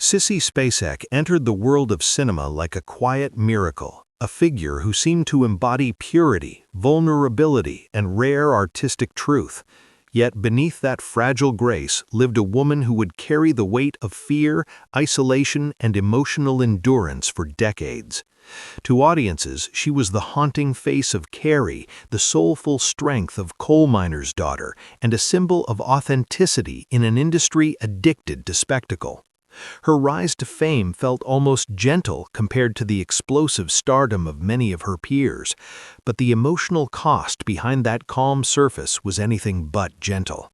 Sissy Spacek entered the world of cinema like a quiet miracle, a figure who seemed to embody purity, vulnerability, and rare artistic truth. Yet beneath that fragile grace lived a woman who would carry the weight of fear, isolation, and emotional endurance for decades. To audiences, she was the haunting face of Carrie, the soulful strength of coal miner's daughter, and a symbol of authenticity in an industry addicted to spectacle. Her rise to fame felt almost gentle compared to the explosive stardom of many of her peers, but the emotional cost behind that calm surface was anything but gentle.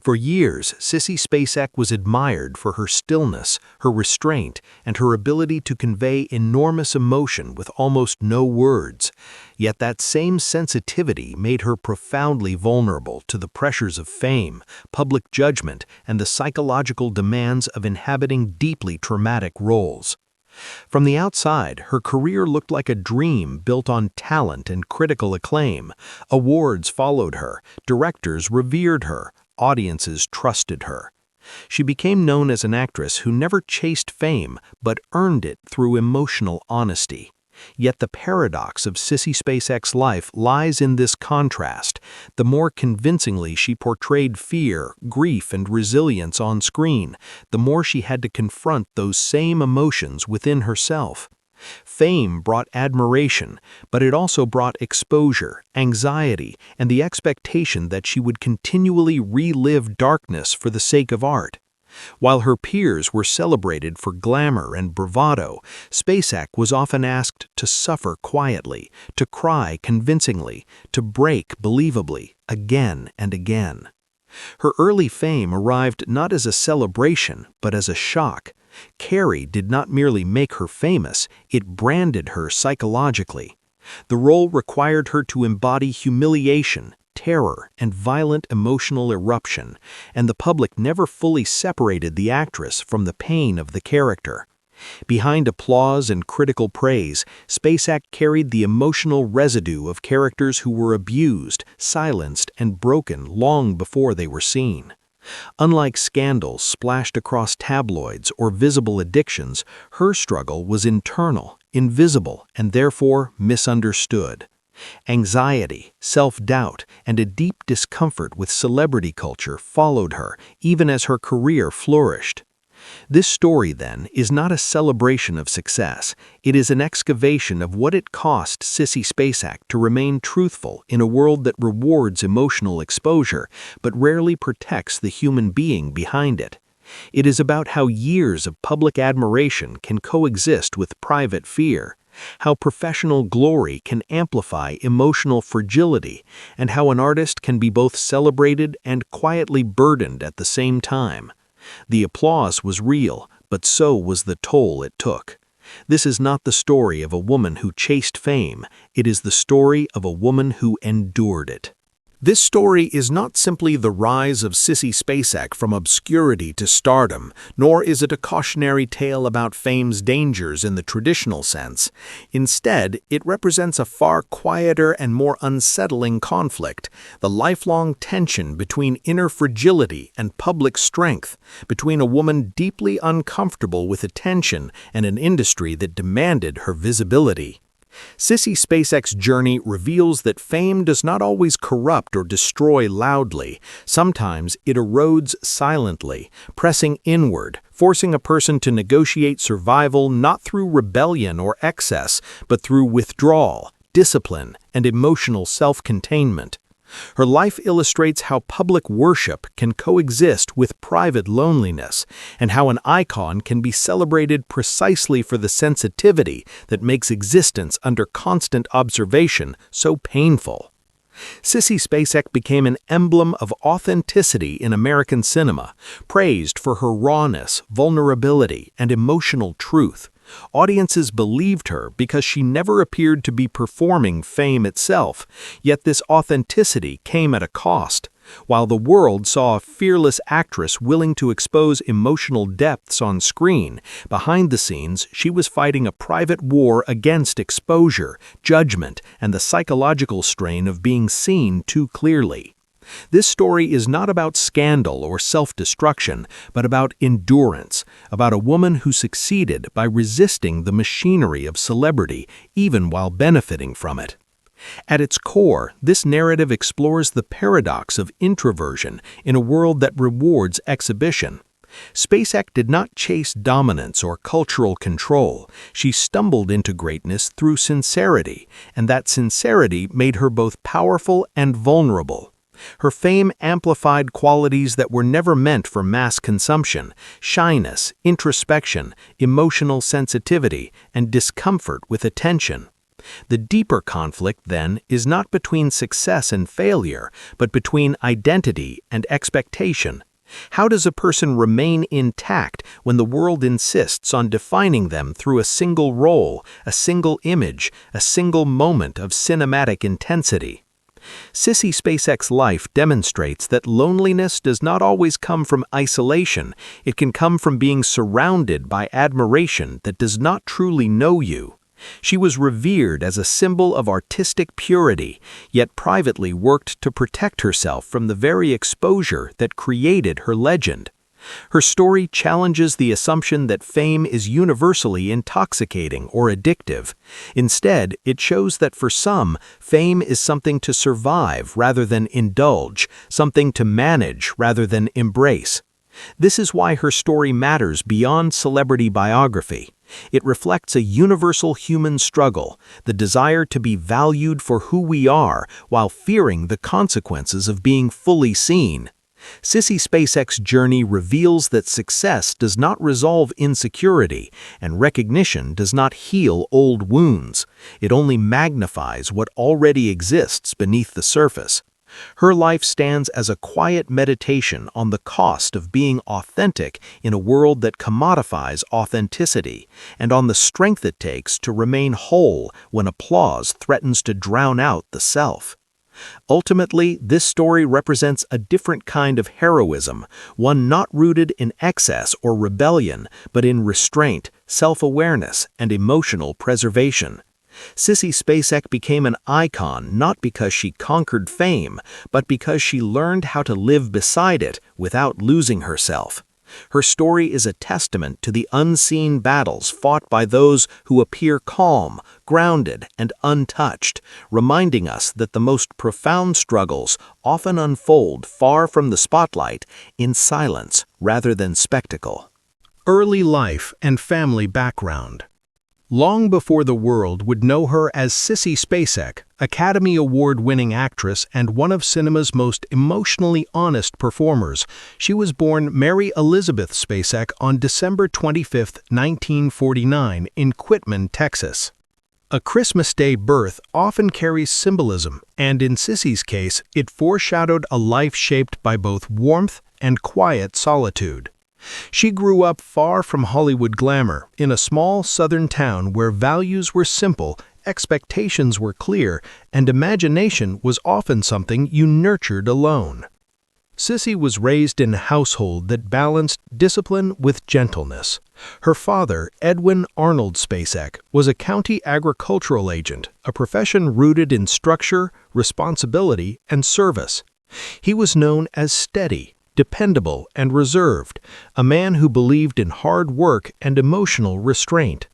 For years, Sissy Spacek was admired for her stillness, her restraint, and her ability to convey enormous emotion with almost no words. Yet that same sensitivity made her profoundly vulnerable to the pressures of fame, public judgment, and the psychological demands of inhabiting deeply traumatic roles. From the outside, her career looked like a dream built on talent and critical acclaim. Awards followed her, directors revered her, audiences trusted her. She became known as an actress who never chased fame but earned it through emotional honesty. Yet the paradox of Sissy Spacek's life lies in this contrast. The more convincingly she portrayed fear, grief, and resilience on screen, the more she had to confront those same emotions within herself. Fame brought admiration, but it also brought exposure, anxiety, and the expectation that she would continually relive darkness for the sake of art. While her peers were celebrated for glamour and bravado, Spacek was often asked to suffer quietly, to cry convincingly, to break believably, again and again. Her early fame arrived not as a celebration, but as a shock. Carrie did not merely make her famous, it branded her psychologically. The role required her to embody humiliation, terror, and violent emotional eruption, and the public never fully separated the actress from the pain of the character. Behind applause and critical praise, Spacek carried the emotional residue of characters who were abused, silenced, and broken long before they were seen. Unlike scandals splashed across tabloids or visible addictions, her struggle was internal, invisible, and therefore misunderstood. Anxiety, self-doubt, and a deep discomfort with celebrity culture followed her even as her career flourished. This story, then, is not a celebration of success. It is an excavation of what it cost Sissy Spacek to remain truthful in a world that rewards emotional exposure but rarely protects the human being behind it. It is about how years of public admiration can coexist with private fear, how professional glory can amplify emotional fragility, and how an artist can be both celebrated and quietly burdened at the same time. The applause was real, but so was the toll it took. This is not the story of a woman who chased fame, it is the story of a woman who endured it. This story is not simply the rise of Sissy Spacek from obscurity to stardom, nor is it a cautionary tale about fame's dangers in the traditional sense. Instead, it represents a far quieter and more unsettling conflict, the lifelong tension between inner fragility and public strength, between a woman deeply uncomfortable with attention and an industry that demanded her visibility. Sissy Spacek's journey reveals that fame does not always corrupt or destroy loudly. Sometimes it erodes silently, pressing inward, forcing a person to negotiate survival not through rebellion or excess, but through withdrawal, discipline, and emotional self-containment. Her life illustrates how public worship can coexist with private loneliness, and how an icon can be celebrated precisely for the sensitivity that makes existence under constant observation so painful. Sissy Spacek became an emblem of authenticity in American cinema, praised for her rawness, vulnerability, and emotional truth. Audiences believed her because she never appeared to be performing fame itself, yet this authenticity came at a cost. While the world saw a fearless actress willing to expose emotional depths on screen, behind the scenes she was fighting a private war against exposure, judgment, and the psychological strain of being seen too clearly. This story is not about scandal or self-destruction, but about endurance, about a woman who succeeded by resisting the machinery of celebrity even while benefiting from it. At its core, this narrative explores the paradox of introversion in a world that rewards exhibition. Spacek did not chase dominance or cultural control. She stumbled into greatness through sincerity, and that sincerity made her both powerful and vulnerable. Her fame amplified qualities that were never meant for mass consumption: shyness, introspection, emotional sensitivity, and discomfort with attention. The deeper conflict, then, is not between success and failure, but between identity and expectation. How does a person remain intact when the world insists on defining them through a single role, a single image, a single moment of cinematic intensity? Sissy Spacek's life demonstrates that loneliness does not always come from isolation. It can come from being surrounded by admiration that does not truly know you. She was revered as a symbol of artistic purity, yet privately worked to protect herself from the very exposure that created her legend. Her story challenges the assumption that fame is universally intoxicating or addictive. Instead, it shows that for some, fame is something to survive rather than indulge, something to manage rather than embrace. This is why her story matters beyond celebrity biography. It reflects a universal human struggle, the desire to be valued for who we are while fearing the consequences of being fully seen. Sissy Spacek's journey reveals that success does not resolve insecurity, and recognition does not heal old wounds. It only magnifies what already exists beneath the surface. Her life stands as a quiet meditation on the cost of being authentic in a world that commodifies authenticity, and on the strength it takes to remain whole when applause threatens to drown out the self. Ultimately, this story represents a different kind of heroism, one not rooted in excess or rebellion, but in restraint, self-awareness, and emotional preservation. Sissy Spacek became an icon not because she conquered fame, but because she learned how to live beside it without losing herself. Her story is a testament to the unseen battles fought by those who appear calm, grounded, and untouched, reminding us that the most profound struggles often unfold far from the spotlight, in silence rather than spectacle. Early life and family background. Long before the world would know her as Sissy Spacek, Academy Award-winning actress and one of cinema's most emotionally honest performers, she was born Mary Elizabeth Spacek on December 25, 1949, in Quitman, Texas. A Christmas Day birth often carries symbolism, and in Sissy's case, it foreshadowed a life shaped by both warmth and quiet solitude. She grew up far from Hollywood glamour, in a small southern town where values were simple, expectations were clear, and imagination was often something you nurtured alone. Sissy was raised in a household that balanced discipline with gentleness. Her father, Edwin Arnold Spacek, was a county agricultural agent, a profession rooted in structure, responsibility, and service. He was known as steady, dependable, and reserved, a man who believed in hard work and emotional restraint.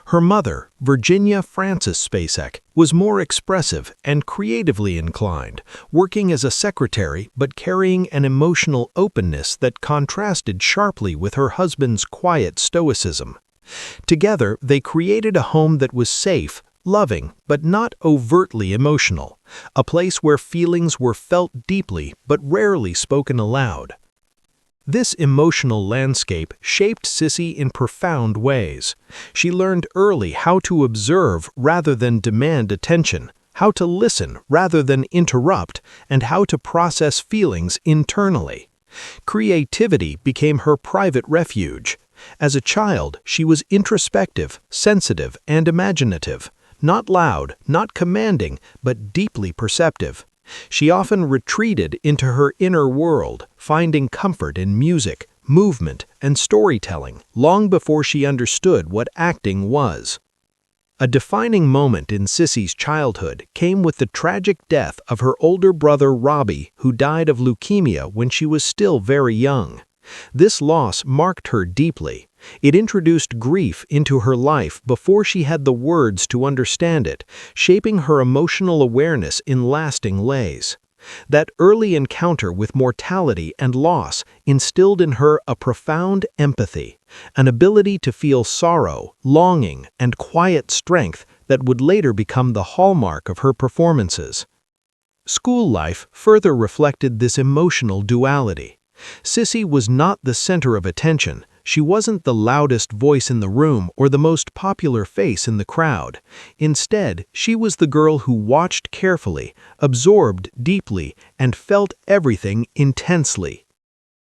Her mother, Virginia Frances Spacek, was more expressive and creatively inclined, working as a secretary but carrying an emotional openness that contrasted sharply with her husband's quiet stoicism. Together, they created a home that was safe, loving, but not overtly emotional, a place where feelings were felt deeply but rarely spoken aloud. This emotional landscape shaped Sissy in profound ways. She learned early how to observe rather than demand attention, how to listen rather than interrupt, and how to process feelings internally. Creativity became her private refuge. As a child, she was introspective, sensitive, and imaginative. Not loud, not commanding, but deeply perceptive. She often retreated into her inner world, finding comfort in music, movement, and storytelling long before she understood what acting was. A defining moment in Sissy's childhood came with the tragic death of her older brother Robbie, who died of leukemia when she was still very young. This loss marked her deeply. It introduced grief into her life before she had the words to understand it, shaping her emotional awareness in lasting ways. That early encounter with mortality and loss instilled in her a profound empathy, an ability to feel sorrow, longing, and quiet strength that would later become the hallmark of her performances. School life further reflected this emotional duality. Sissy was not the center of attention. She wasn't the loudest voice in the room or the most popular face in the crowd. Instead, she was the girl who watched carefully, absorbed deeply, and felt everything intensely.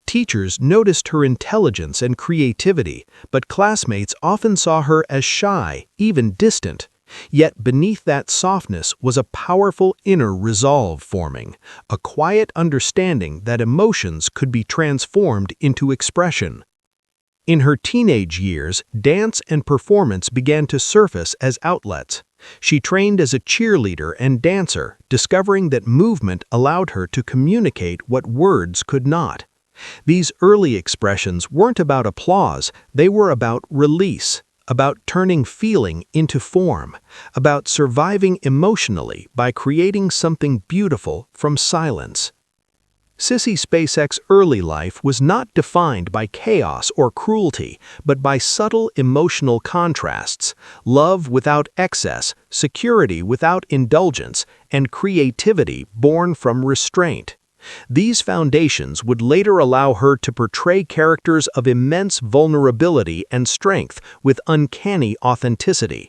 Teachers noticed her intelligence and creativity, but classmates often saw her as shy, even distant. Yet beneath that softness was a powerful inner resolve forming, a quiet understanding that emotions could be transformed into expression. In her teenage years, dance and performance began to surface as outlets. She trained as a cheerleader and dancer, discovering that movement allowed her to communicate what words could not. These early expressions weren't about applause, they were about release, about turning feeling into form, about surviving emotionally by creating something beautiful from silence. Sissy Spacek's early life was not defined by chaos or cruelty, but by subtle emotional contrasts, love without excess, security without indulgence, and creativity born from restraint. These foundations would later allow her to portray characters of immense vulnerability and strength with uncanny authenticity.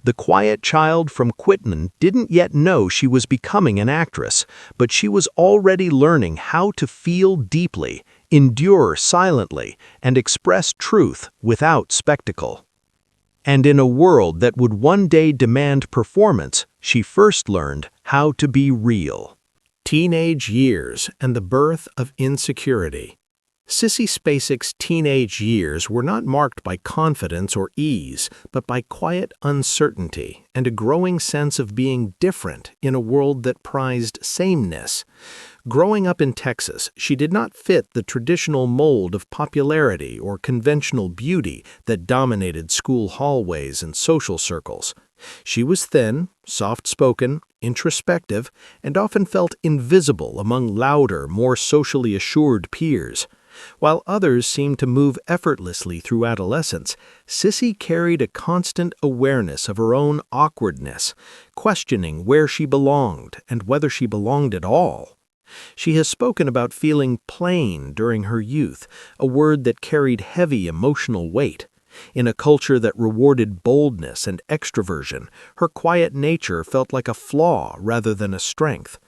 The quiet child from Quitman didn't yet know she was becoming an actress, but she was already learning how to feel deeply, endure silently, and express truth without spectacle. And in a world that would one day demand performance, she first learned how to be real. Teenage years and the birth of insecurity. Sissy Spacek's teenage years were not marked by confidence or ease, but by quiet uncertainty and a growing sense of being different in a world that prized sameness. Growing up in Texas, she did not fit the traditional mold of popularity or conventional beauty that dominated school hallways and social circles. She was thin, soft-spoken, introspective, and often felt invisible among louder, more socially assured peers. While others seemed to move effortlessly through adolescence, Sissy carried a constant awareness of her own awkwardness, questioning where she belonged and whether she belonged at all. She has spoken about feeling plain during her youth, a word that carried heavy emotional weight. In a culture that rewarded boldness and extroversion, her quiet nature felt like a flaw rather than a strength.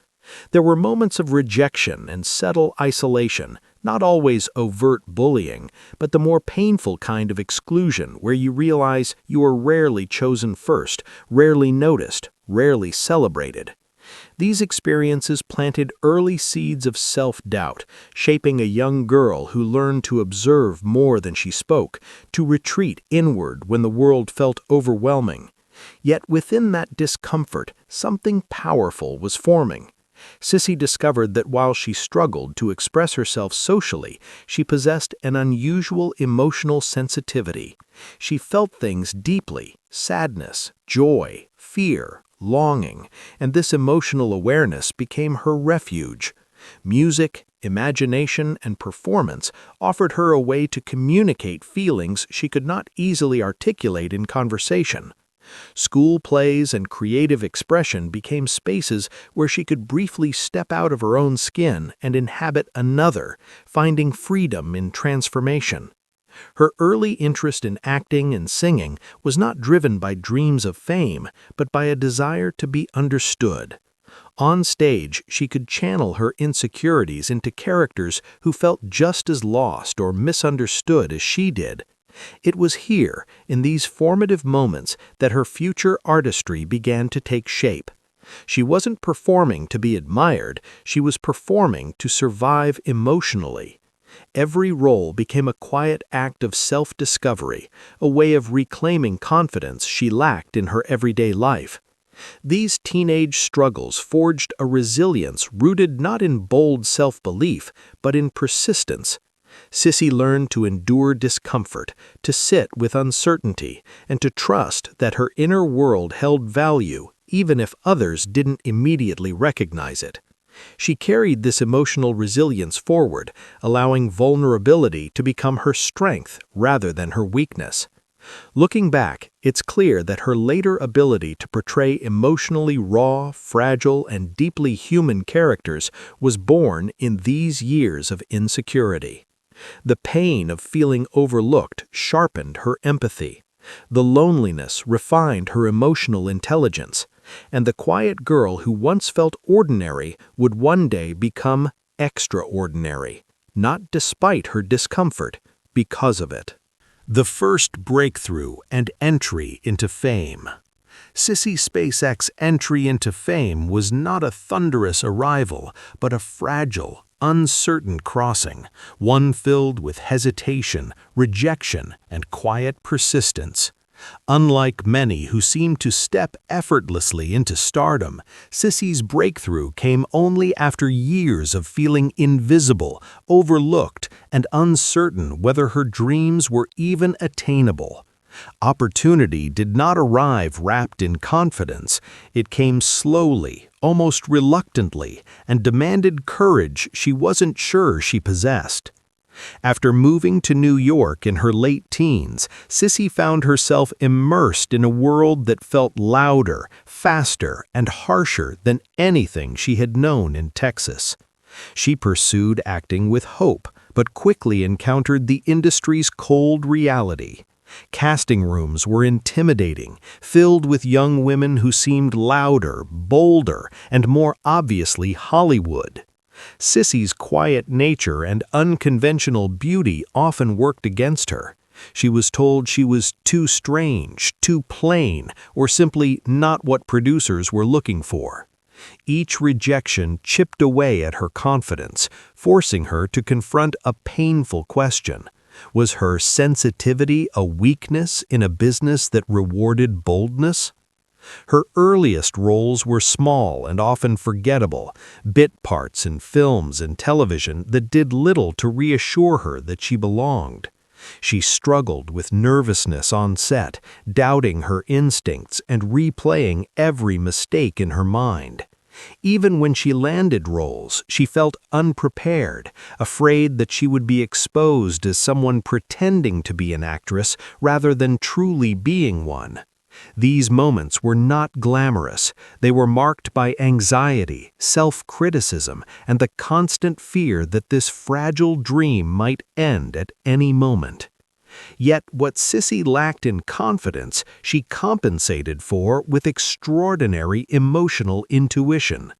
There were moments of rejection and subtle isolation, not always overt bullying, but the more painful kind of exclusion where you realize you are rarely chosen first, rarely noticed, rarely celebrated. These experiences planted early seeds of self-doubt, shaping a young girl who learned to observe more than she spoke, to retreat inward when the world felt overwhelming. Yet within that discomfort, something powerful was forming. Sissy discovered that while she struggled to express herself socially, she possessed an unusual emotional sensitivity. She felt things deeply: sadness, joy, fear, longing, and this emotional awareness became her refuge. Music, imagination, and performance offered her a way to communicate feelings she could not easily articulate in conversation. School plays and creative expression became spaces where she could briefly step out of her own skin and inhabit another, finding freedom in transformation. Her early interest in acting and singing was not driven by dreams of fame, but by a desire to be understood. On stage, she could channel her insecurities into characters who felt just as lost or misunderstood as she did. It was here, in these formative moments, that her future artistry began to take shape. She wasn't performing to be admired, she was performing to survive emotionally. Every role became a quiet act of self-discovery, a way of reclaiming confidence she lacked in her everyday life. These teenage struggles forged a resilience rooted not in bold self-belief, but in persistence. Sissy learned to endure discomfort, to sit with uncertainty, and to trust that her inner world held value even if others didn't immediately recognize it. She carried this emotional resilience forward, allowing vulnerability to become her strength rather than her weakness. Looking back, it's clear that her later ability to portray emotionally raw, fragile, and deeply human characters was born in these years of insecurity. The pain of feeling overlooked sharpened her empathy. The loneliness refined her emotional intelligence. And the quiet girl who once felt ordinary would one day become extraordinary, not despite her discomfort, because of it. The first breakthrough and entry into fame. Sissy Spacek's entry into fame was not a thunderous arrival, but a fragile, uncertain crossing, one filled with hesitation, rejection, and quiet persistence. Unlike many who seemed to step effortlessly into stardom, Sissy's breakthrough came only after years of feeling invisible, overlooked, and uncertain whether her dreams were even attainable. Opportunity did not arrive wrapped in confidence. It came slowly, almost reluctantly, and demanded courage she wasn't sure she possessed. After moving to New York in her late teens, Sissy found herself immersed in a world that felt louder, faster, and harsher than anything she had known in Texas. She pursued acting with hope, but quickly encountered the industry's cold reality. Casting rooms were intimidating, filled with young women who seemed louder, bolder, and more obviously Hollywood. Sissy's quiet nature and unconventional beauty often worked against her. She was told she was too strange, too plain, or simply not what producers were looking for. Each rejection chipped away at her confidence, forcing her to confront a painful question. Was her sensitivity a weakness in a business that rewarded boldness? Her earliest roles were small and often forgettable, bit parts in films and television that did little to reassure her that she belonged. She struggled with nervousness on set, doubting her instincts and replaying every mistake in her mind. Even when she landed roles, she felt unprepared, afraid that she would be exposed as someone pretending to be an actress rather than truly being one. These moments were not glamorous. They were marked by anxiety, self-criticism, and the constant fear that this fragile dream might end at any moment. Yet what Sissy lacked in confidence, she compensated for with extraordinary emotional intuition.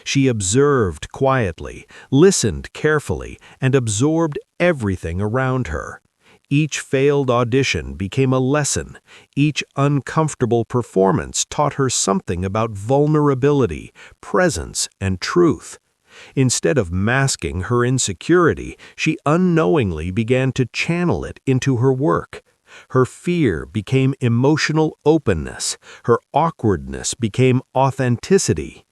She observed quietly, listened carefully, and absorbed everything around her. Each failed audition became a lesson. Each uncomfortable performance taught her something about vulnerability, presence, and truth. Instead of masking her insecurity, she unknowingly began to channel it into her work. Her fear became emotional openness. Her awkwardness became authenticity.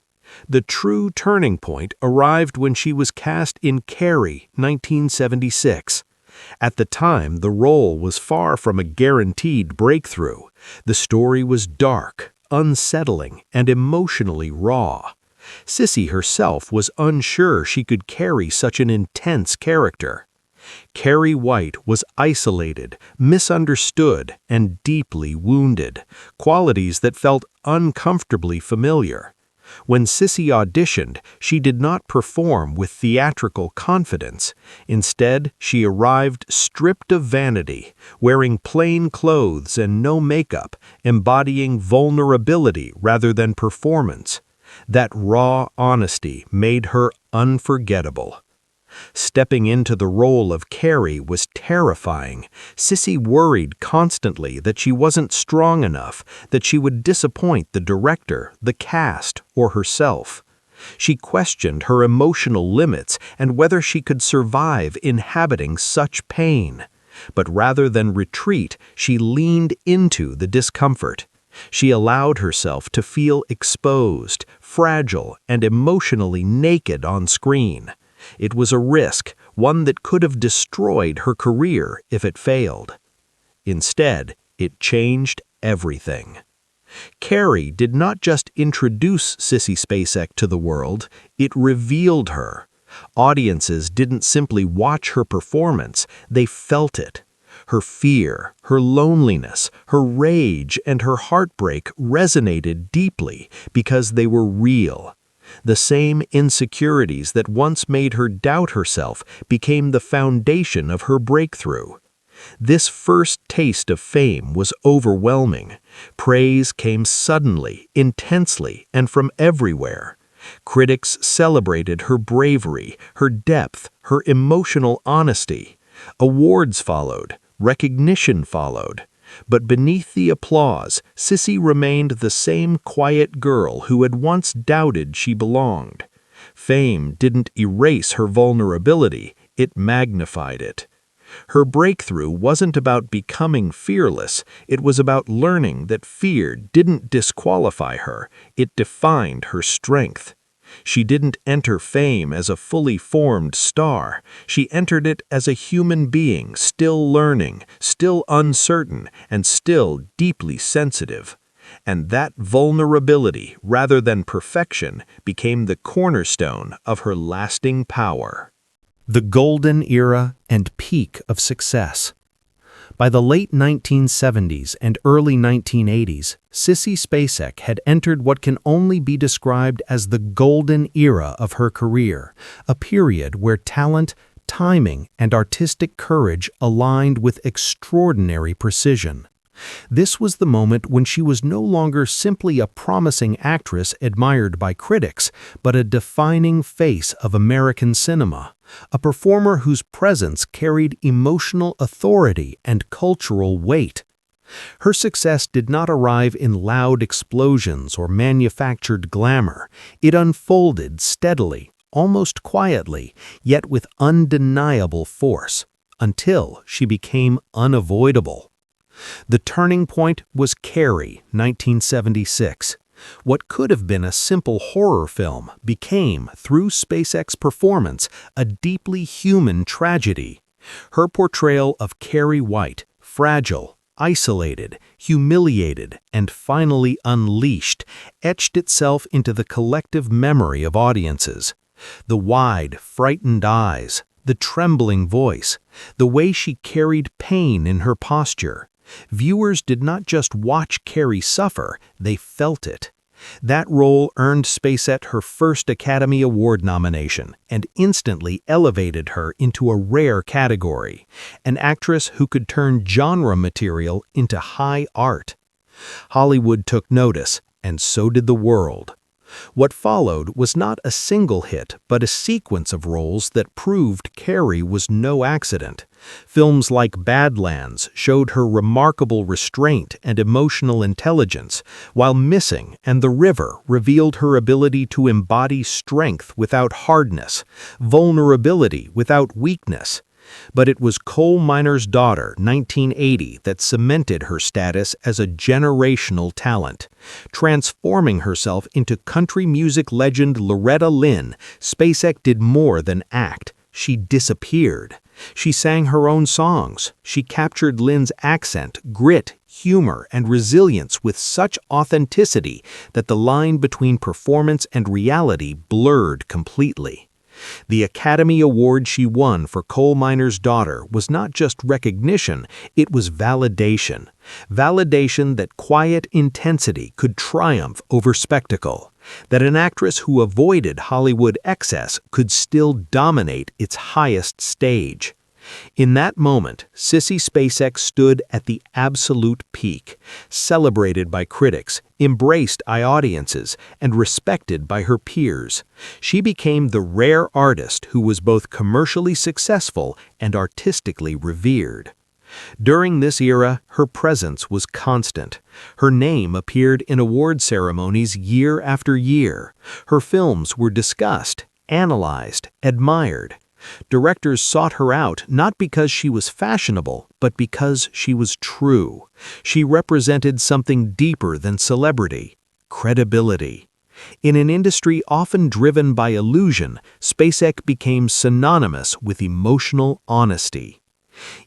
The true turning point arrived when she was cast in Carrie, 1976. At the time, the role was far from a guaranteed breakthrough. The story was dark, unsettling, and emotionally raw. Sissy herself was unsure she could carry such an intense character. Carrie White was isolated, misunderstood, and deeply wounded, qualities that felt uncomfortably familiar. When Sissy auditioned, she did not perform with theatrical confidence. Instead, she arrived stripped of vanity, wearing plain clothes and no makeup, embodying vulnerability rather than performance. That raw honesty made her unforgettable. Stepping into the role of Carrie was terrifying. Sissy worried constantly that she wasn't strong enough, that she would disappoint the director, the cast, or herself. She questioned her emotional limits and whether she could survive inhabiting such pain. But rather than retreat, she leaned into the discomfort. She allowed herself to feel exposed, fragile, and emotionally naked on screen. It was a risk, one that could have destroyed her career if it failed. Instead, it changed everything. Carrie did not just introduce Sissy Spacek to the world, it revealed her. Audiences didn't simply watch her performance, they felt it. Her fear, her loneliness, her rage, and her heartbreak resonated deeply because they were real. The same insecurities that once made her doubt herself became the foundation of her breakthrough. This first taste of fame was overwhelming. Praise came suddenly, intensely, and from everywhere. Critics celebrated her bravery, her depth, her emotional honesty. Awards followed, recognition followed. But beneath the applause, Sissy remained the same quiet girl who had once doubted she belonged. Fame didn't erase her vulnerability, it magnified it. Her breakthrough wasn't about becoming fearless, it was about learning that fear didn't disqualify her, it defined her strength. She didn't enter fame as a fully formed star, she entered it as a human being still learning, still uncertain, and still deeply sensitive. And that vulnerability, rather than perfection, became the cornerstone of her lasting power. The golden era and peak of success. By the late 1970s and early 1980s, Sissy Spacek had entered what can only be described as the golden era of her career, a period where talent, timing, and artistic courage aligned with extraordinary precision. This was the moment when she was no longer simply a promising actress admired by critics, but a defining face of American cinema, a performer whose presence carried emotional authority and cultural weight. Her success did not arrive in loud explosions or manufactured glamour. It unfolded steadily, almost quietly, yet with undeniable force, until she became unavoidable. The turning point was Carrie, 1976. What could have been a simple horror film became, through Spacek's performance, a deeply human tragedy. Her portrayal of Carrie White, fragile, isolated, humiliated, and finally unleashed, etched itself into the collective memory of audiences. The wide, frightened eyes, the trembling voice, the way she carried pain in her posture. Viewers did not just watch Carrie suffer, they felt it. That role earned Spacek her first Academy Award nomination and instantly elevated her into a rare category, an actress who could turn genre material into high art. Hollywood took notice, and so did the world. What followed was not a single hit, but a sequence of roles that proved Carrie was no accident. Films like Badlands showed her remarkable restraint and emotional intelligence, while Missing and The River revealed her ability to embody strength without hardness, vulnerability without weakness. But it was Coal Miner's Daughter, 1980, that cemented her status as a generational talent. Transforming herself into country music legend Loretta Lynn, Spacek did more than act. She disappeared. She sang her own songs. She captured Lynn's accent, grit, humor, and resilience with such authenticity that the line between performance and reality blurred completely. The Academy Award she won for Coal Miner's Daughter was not just recognition, it was validation. Validation that quiet intensity could triumph over spectacle, that an actress who avoided Hollywood excess could still dominate its highest stage. In that moment, Sissy Spacek stood at the absolute peak, celebrated by critics, embraced by audiences, and respected by her peers. She became the rare artist who was both commercially successful and artistically revered. During this era, her presence was constant. Her name appeared in award ceremonies year after year. Her films were discussed, analyzed, admired. Directors sought her out not because she was fashionable, but because she was true. She represented something deeper than celebrity: credibility. In an industry often driven by illusion, Spacek became synonymous with emotional honesty.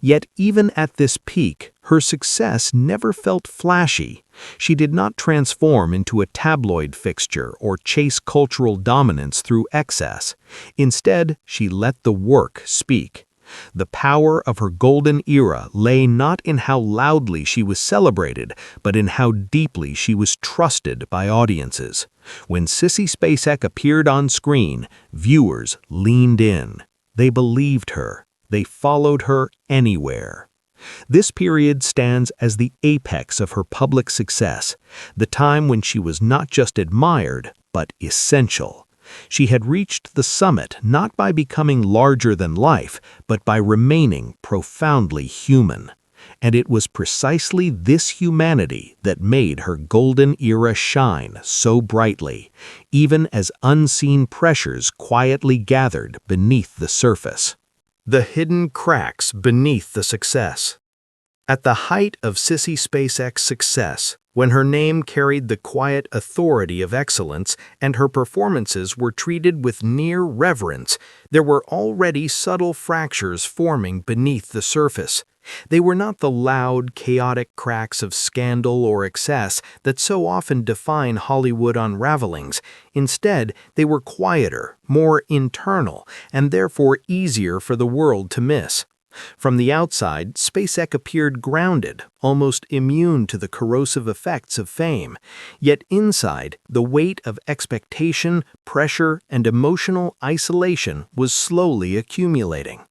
Yet even at this peak, her success never felt flashy. She did not transform into a tabloid fixture or chase cultural dominance through excess. Instead, she let the work speak. The power of her golden era lay not in how loudly she was celebrated, but in how deeply she was trusted by audiences. When Sissy Spacek appeared on screen, viewers leaned in. They believed her. They followed her anywhere. This period stands as the apex of her public success, the time when she was not just admired, but essential. She had reached the summit not by becoming larger than life, but by remaining profoundly human. And it was precisely this humanity that made her golden era shine so brightly, even as unseen pressures quietly gathered beneath the surface. The hidden cracks beneath the success. At the height of Sissy Spacek's success, when her name carried the quiet authority of excellence and her performances were treated with near reverence, there were already subtle fractures forming beneath the surface. They were not the loud, chaotic cracks of scandal or excess that so often define Hollywood unravelings. Instead, they were quieter, more internal, and therefore easier for the world to miss. From the outside, Spacek appeared grounded, almost immune to the corrosive effects of fame. Yet inside, the weight of expectation, pressure, and emotional isolation was slowly accumulating.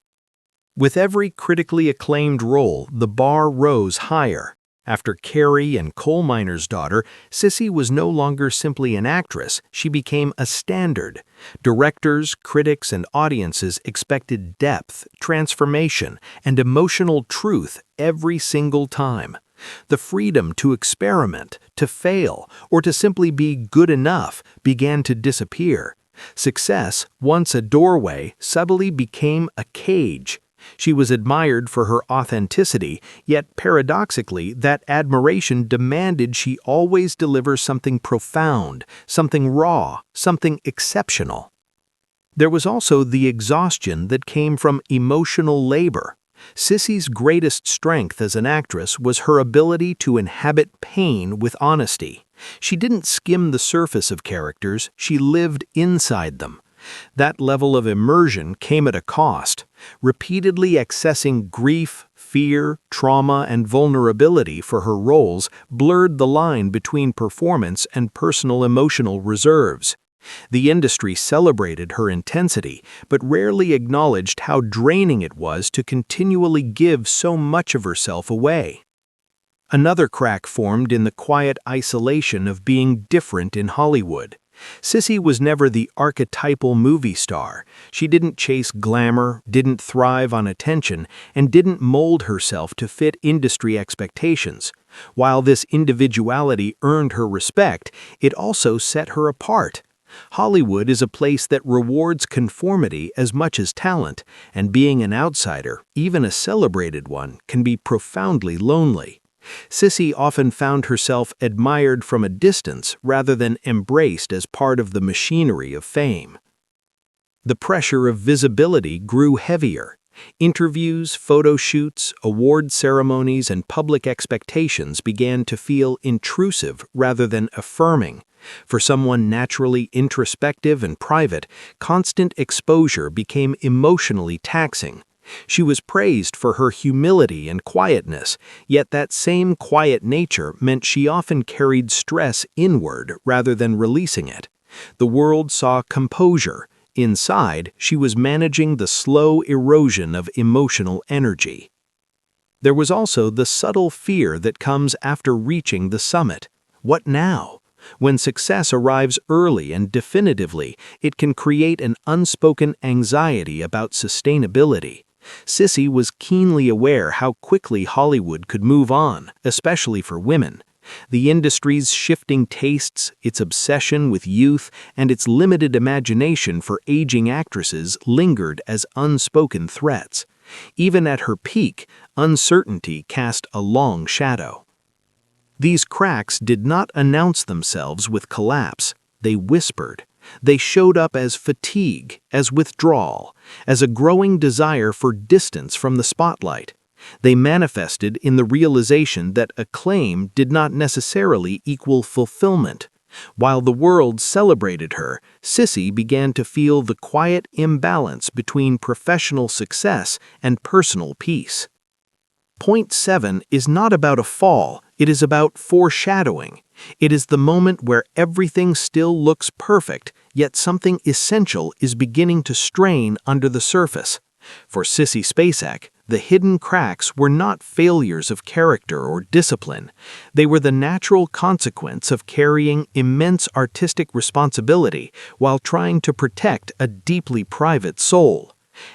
With every critically acclaimed role, the bar rose higher. After Carrie and Coal Miner's Daughter, Sissy was no longer simply an actress, she became a standard. Directors, critics, and audiences expected depth, transformation, and emotional truth every single time. The freedom to experiment, to fail, or to simply be good enough began to disappear. Success, once a doorway, suddenly became a cage. She was admired for her authenticity, yet paradoxically, that admiration demanded she always deliver something profound, something raw, something exceptional. There was also the exhaustion that came from emotional labor. Sissy's greatest strength as an actress was her ability to inhabit pain with honesty. She didn't skim the surface of characters, she lived inside them. That level of immersion came at a cost. Repeatedly accessing grief, fear, trauma, and vulnerability for her roles blurred the line between performance and personal emotional reserves. The industry celebrated her intensity, but rarely acknowledged how draining it was to continually give so much of herself away. Another crack formed in the quiet isolation of being different in Hollywood. Sissy was never the archetypal movie star. She didn't chase glamour, didn't thrive on attention, and didn't mold herself to fit industry expectations. While this individuality earned her respect, it also set her apart. Hollywood is a place that rewards conformity as much as talent, and being an outsider, even a celebrated one, can be profoundly lonely. Sissy often found herself admired from a distance rather than embraced as part of the machinery of fame. The pressure of visibility grew heavier. Interviews, photo shoots, award ceremonies, and public expectations began to feel intrusive rather than affirming. For someone naturally introspective and private, constant exposure became emotionally taxing. She was praised for her humility and quietness, yet that same quiet nature meant she often carried stress inward rather than releasing it. The world saw composure. Inside, she was managing the slow erosion of emotional energy. There was also the subtle fear that comes after reaching the summit. What now? When success arrives early and definitively, it can create an unspoken anxiety about sustainability. Sissy was keenly aware how quickly Hollywood could move on, especially for women. The industry's shifting tastes, its obsession with youth, and its limited imagination for aging actresses lingered as unspoken threats. Even at her peak, uncertainty cast a long shadow. These cracks did not announce themselves with collapse. They whispered. They showed up as fatigue, as withdrawal, as a growing desire for distance from the spotlight. They manifested in the realization that acclaim did not necessarily equal fulfillment. While the world celebrated her, Sissy began to feel the quiet imbalance between professional success and personal peace. Point 7 is not about a fall, it is about foreshadowing. It is the moment where everything still looks perfect, yet something essential is beginning to strain under the surface. For Sissy Spacek, the hidden cracks were not failures of character or discipline. They were the natural consequence of carrying immense artistic responsibility while trying to protect a deeply private soul.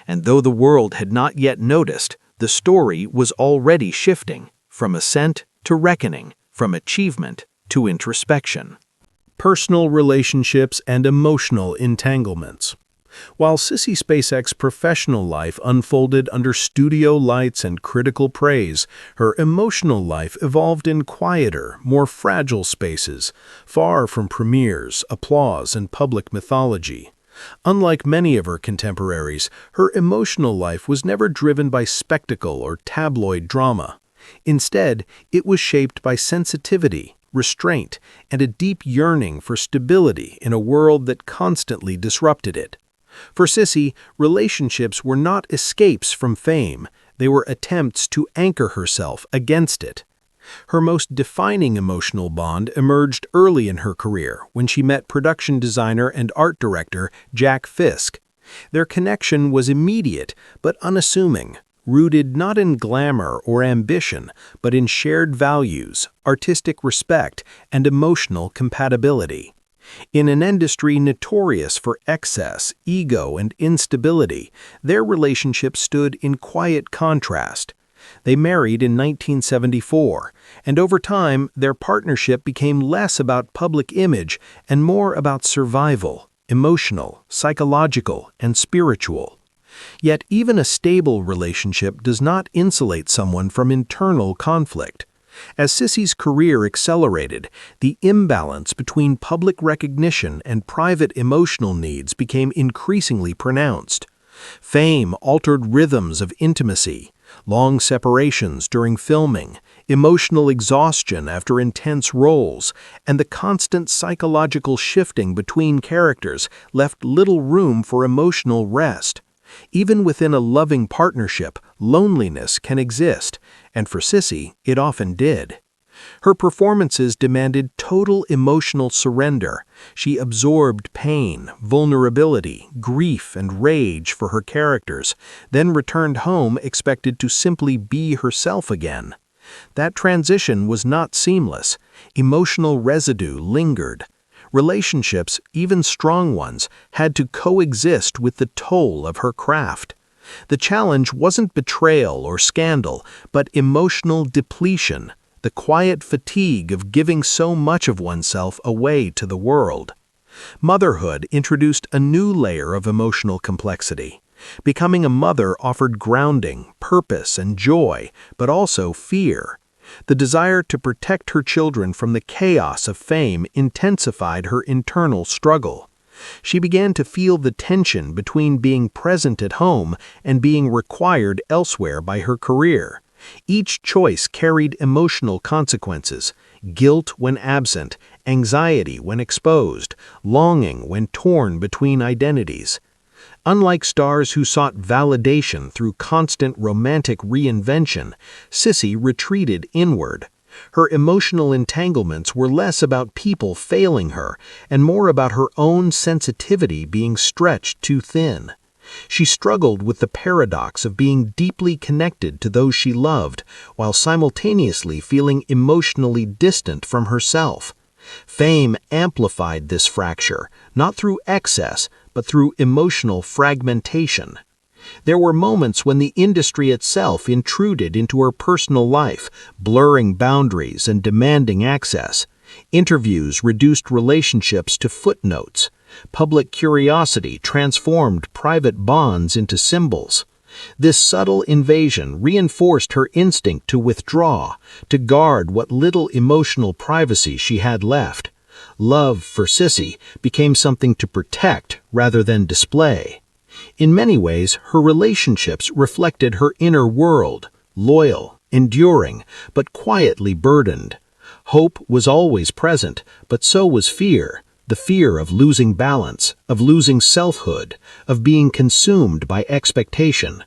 And though the world had not yet noticed, the story was already shifting, from ascent to reckoning, from achievement to introspection. Personal relationships and emotional entanglements. While Sissy Spacek's professional life unfolded under studio lights and critical praise, her emotional life evolved in quieter, more fragile spaces, far from premieres, applause, and public mythology. Unlike many of her contemporaries, her emotional life was never driven by spectacle or tabloid drama. Instead, it was shaped by sensitivity, restraint, and a deep yearning for stability in a world that constantly disrupted it. For Sissy, relationships were not escapes from fame, they were attempts to anchor herself against it. Her most defining emotional bond emerged early in her career when she met production designer and art director Jack Fisk. Their connection was immediate but unassuming, rooted not in glamour or ambition, but in shared values, artistic respect, and emotional compatibility. In an industry notorious for excess, ego, and instability, their relationship stood in quiet contrast. They married in 1974, and over time, their partnership became less about public image and more about survival, emotional, psychological, and spiritual. Yet even a stable relationship does not insulate someone from internal conflict. As Sissy's career accelerated, the imbalance between public recognition and private emotional needs became increasingly pronounced. Fame altered rhythms of intimacy, long separations during filming, emotional exhaustion after intense roles, and the constant psychological shifting between characters left little room for emotional rest. Even within a loving partnership, loneliness can exist, and for Sissy, it often did. Her performances demanded total emotional surrender. She absorbed pain, vulnerability, grief, and rage for her characters, then returned home expected to simply be herself again. That transition was not seamless. Emotional residue lingered. Relationships, even strong ones, had to coexist with the toll of her craft. The challenge wasn't betrayal or scandal, but emotional depletion, the quiet fatigue of giving so much of oneself away to the world. Motherhood introduced a new layer of emotional complexity. Becoming a mother offered grounding, purpose, and joy, but also fear. The desire to protect her children from the chaos of fame intensified her internal struggle. She began to feel the tension between being present at home and being required elsewhere by her career. Each choice carried emotional consequences: guilt when absent, anxiety when exposed, longing when torn between identities. Unlike stars who sought validation through constant romantic reinvention, Sissy retreated inward. Her emotional entanglements were less about people failing her and more about her own sensitivity being stretched too thin. She struggled with the paradox of being deeply connected to those she loved while simultaneously feeling emotionally distant from herself. Fame amplified this fracture, not through excess, but through emotional fragmentation. There were moments when the industry itself intruded into her personal life, blurring boundaries and demanding access. Interviews reduced relationships to footnotes. Public curiosity transformed private bonds into symbols. This subtle invasion reinforced her instinct to withdraw, to guard what little emotional privacy she had left. Love for Sissy became something to protect rather than display. In many ways, her relationships reflected her inner world, loyal, enduring, but quietly burdened. Hope was always present, but so was fear. The fear of losing balance, of losing selfhood, of being consumed by expectation.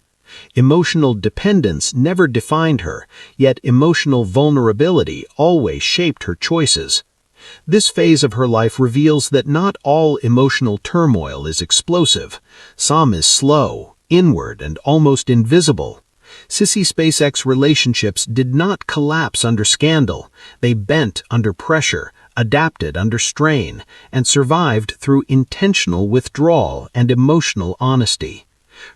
Emotional dependence never defined her, yet emotional vulnerability always shaped her choices. This phase of her life reveals that not all emotional turmoil is explosive. Some is slow, inward, and almost invisible. Sissy Spacek's relationships did not collapse under scandal. They bent under pressure, adapted under strain, and survived through intentional withdrawal and emotional honesty.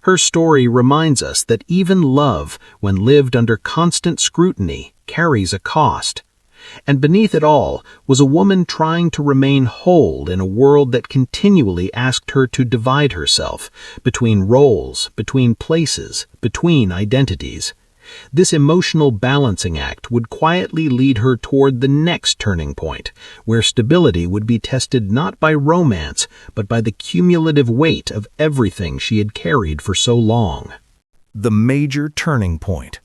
Her story reminds us that even love, when lived under constant scrutiny, carries a cost. And beneath it all was a woman trying to remain whole in a world that continually asked her to divide herself between roles, between places, between identities. This emotional balancing act would quietly lead her toward the next turning point, where stability would be tested not by romance, but by the cumulative weight of everything she had carried for so long. The major turning point.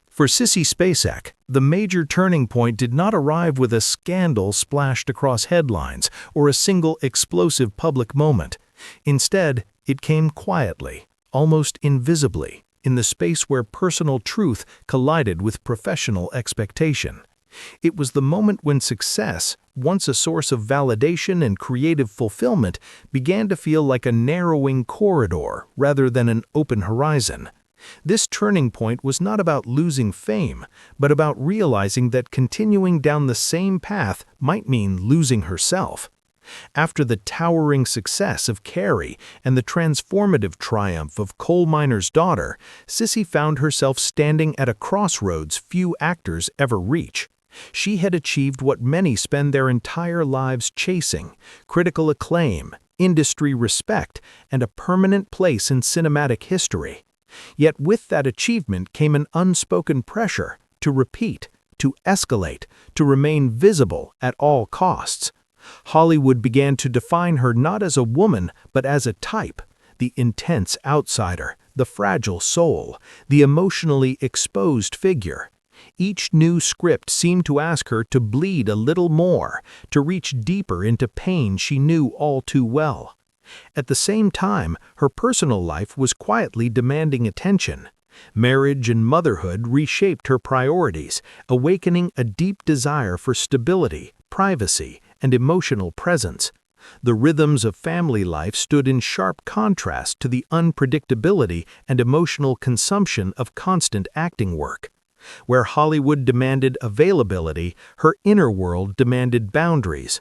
For Sissy Spacek, the major turning point did not arrive with a scandal splashed across headlines or a single explosive public moment. Instead, it came quietly, almost invisibly, in the space where personal truth collided with professional expectation. It was the moment when success, once a source of validation and creative fulfillment, began to feel like a narrowing corridor rather than an open horizon. This turning point was not about losing fame, but about realizing that continuing down the same path might mean losing herself. After the towering success of Carrie and the transformative triumph of Coal Miner's Daughter, Sissy found herself standing at a crossroads few actors ever reach. She had achieved what many spend their entire lives chasing: critical acclaim, industry respect, and a permanent place in cinematic history. Yet with that achievement came an unspoken pressure to repeat, to escalate, to remain visible at all costs. Hollywood began to define her not as a woman, but as a type: the intense outsider, the fragile soul, the emotionally exposed figure. Each new script seemed to ask her to bleed a little more, to reach deeper into pain she knew all too well. At the same time, her personal life was quietly demanding attention. Marriage and motherhood reshaped her priorities, awakening a deep desire for stability, privacy, and emotional presence. The rhythms of family life stood in sharp contrast to the unpredictability and emotional consumption of constant acting work. Where Hollywood demanded availability, her inner world demanded boundaries.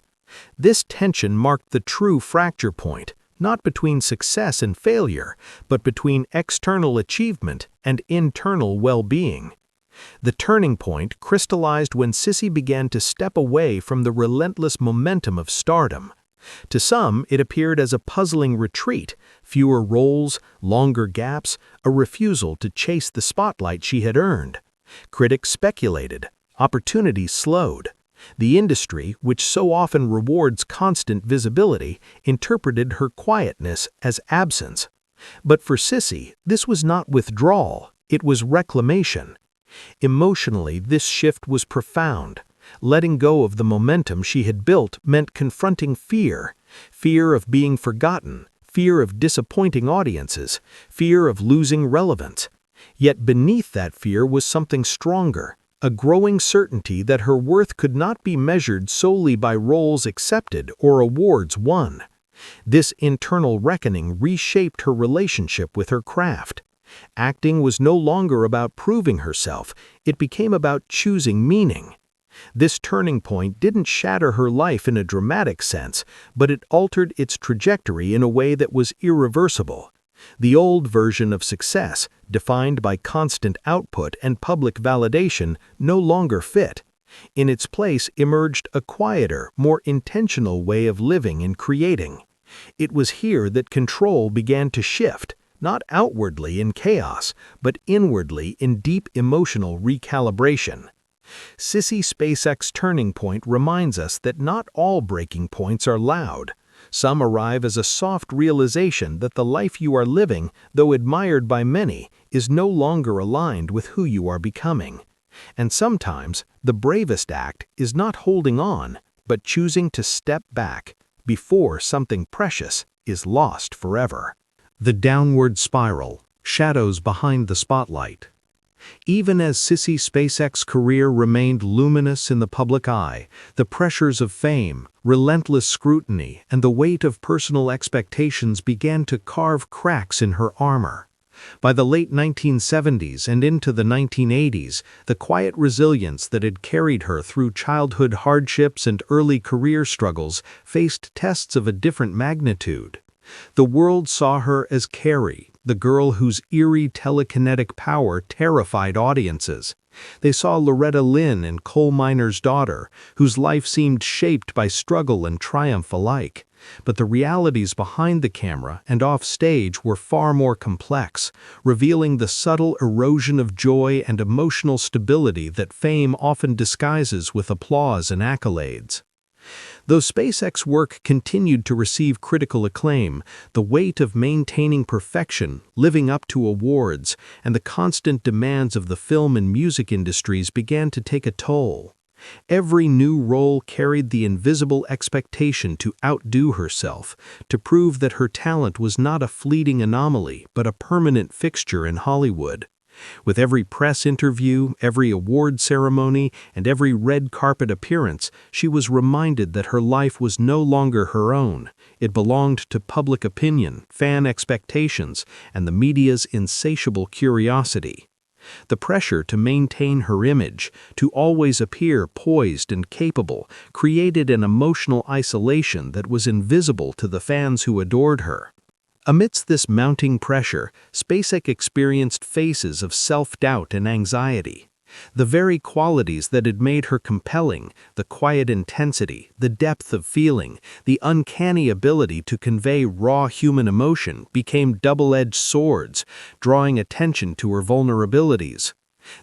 This tension marked the true fracture point, not between success and failure, but between external achievement and internal well-being. The turning point crystallized when Sissy began to step away from the relentless momentum of stardom. To some, it appeared as a puzzling retreat: fewer roles, longer gaps, a refusal to chase the spotlight she had earned. Critics speculated. Opportunities slowed. The industry, which so often rewards constant visibility, interpreted her quietness as absence. But for Sissy, this was not withdrawal, it was reclamation. Emotionally, this shift was profound. Letting go of the momentum she had built meant confronting fear: fear of being forgotten, fear of disappointing audiences, fear of losing relevance. Yet beneath that fear was something stronger: a growing certainty that her worth could not be measured solely by roles accepted or awards won. This internal reckoning reshaped her relationship with her craft. Acting was no longer about proving herself, it became about choosing meaning. This turning point didn't shatter her life in a dramatic sense, but it altered its trajectory in a way that was irreversible. The old version of success, defined by constant output and public validation, no longer fit. In its place emerged a quieter, more intentional way of living and creating. It was here that control began to shift, not outwardly in chaos, but inwardly in deep emotional recalibration. Sissy Spacek's turning point reminds us that not all breaking points are loud. Some arrive as a soft realization that the life you are living, though admired by many, is no longer aligned with who you are becoming. And sometimes, the bravest act is not holding on, but choosing to step back before something precious is lost forever. The downward spiral, shadows behind the spotlight. Even as Sissy Spacek's career remained luminous in the public eye, the pressures of fame, relentless scrutiny, and the weight of personal expectations began to carve cracks in her armor. By the late 1970s and into the 1980s, the quiet resilience that had carried her through childhood hardships and early career struggles faced tests of a different magnitude. The world saw her as Carrie, the girl whose eerie telekinetic power terrified audiences. They saw Loretta Lynn in Coal Miner's Daughter, whose life seemed shaped by struggle and triumph alike. But the realities behind the camera and off stage were far more complex, revealing the subtle erosion of joy and emotional stability that fame often disguises with applause and accolades. Though Spacek's work continued to receive critical acclaim, the weight of maintaining perfection, living up to awards, and the constant demands of the film and music industries began to take a toll. Every new role carried the invisible expectation to outdo herself, to prove that her talent was not a fleeting anomaly but a permanent fixture in Hollywood. With every press interview, every award ceremony, and every red carpet appearance, she was reminded that her life was no longer her own. It belonged to public opinion, fan expectations, and the media's insatiable curiosity. The pressure to maintain her image, to always appear poised and capable, created an emotional isolation that was invisible to the fans who adored her. Amidst this mounting pressure, Spacek experienced phases of self-doubt and anxiety. The very qualities that had made her compelling, the quiet intensity, the depth of feeling, the uncanny ability to convey raw human emotion, became double-edged swords, drawing attention to her vulnerabilities.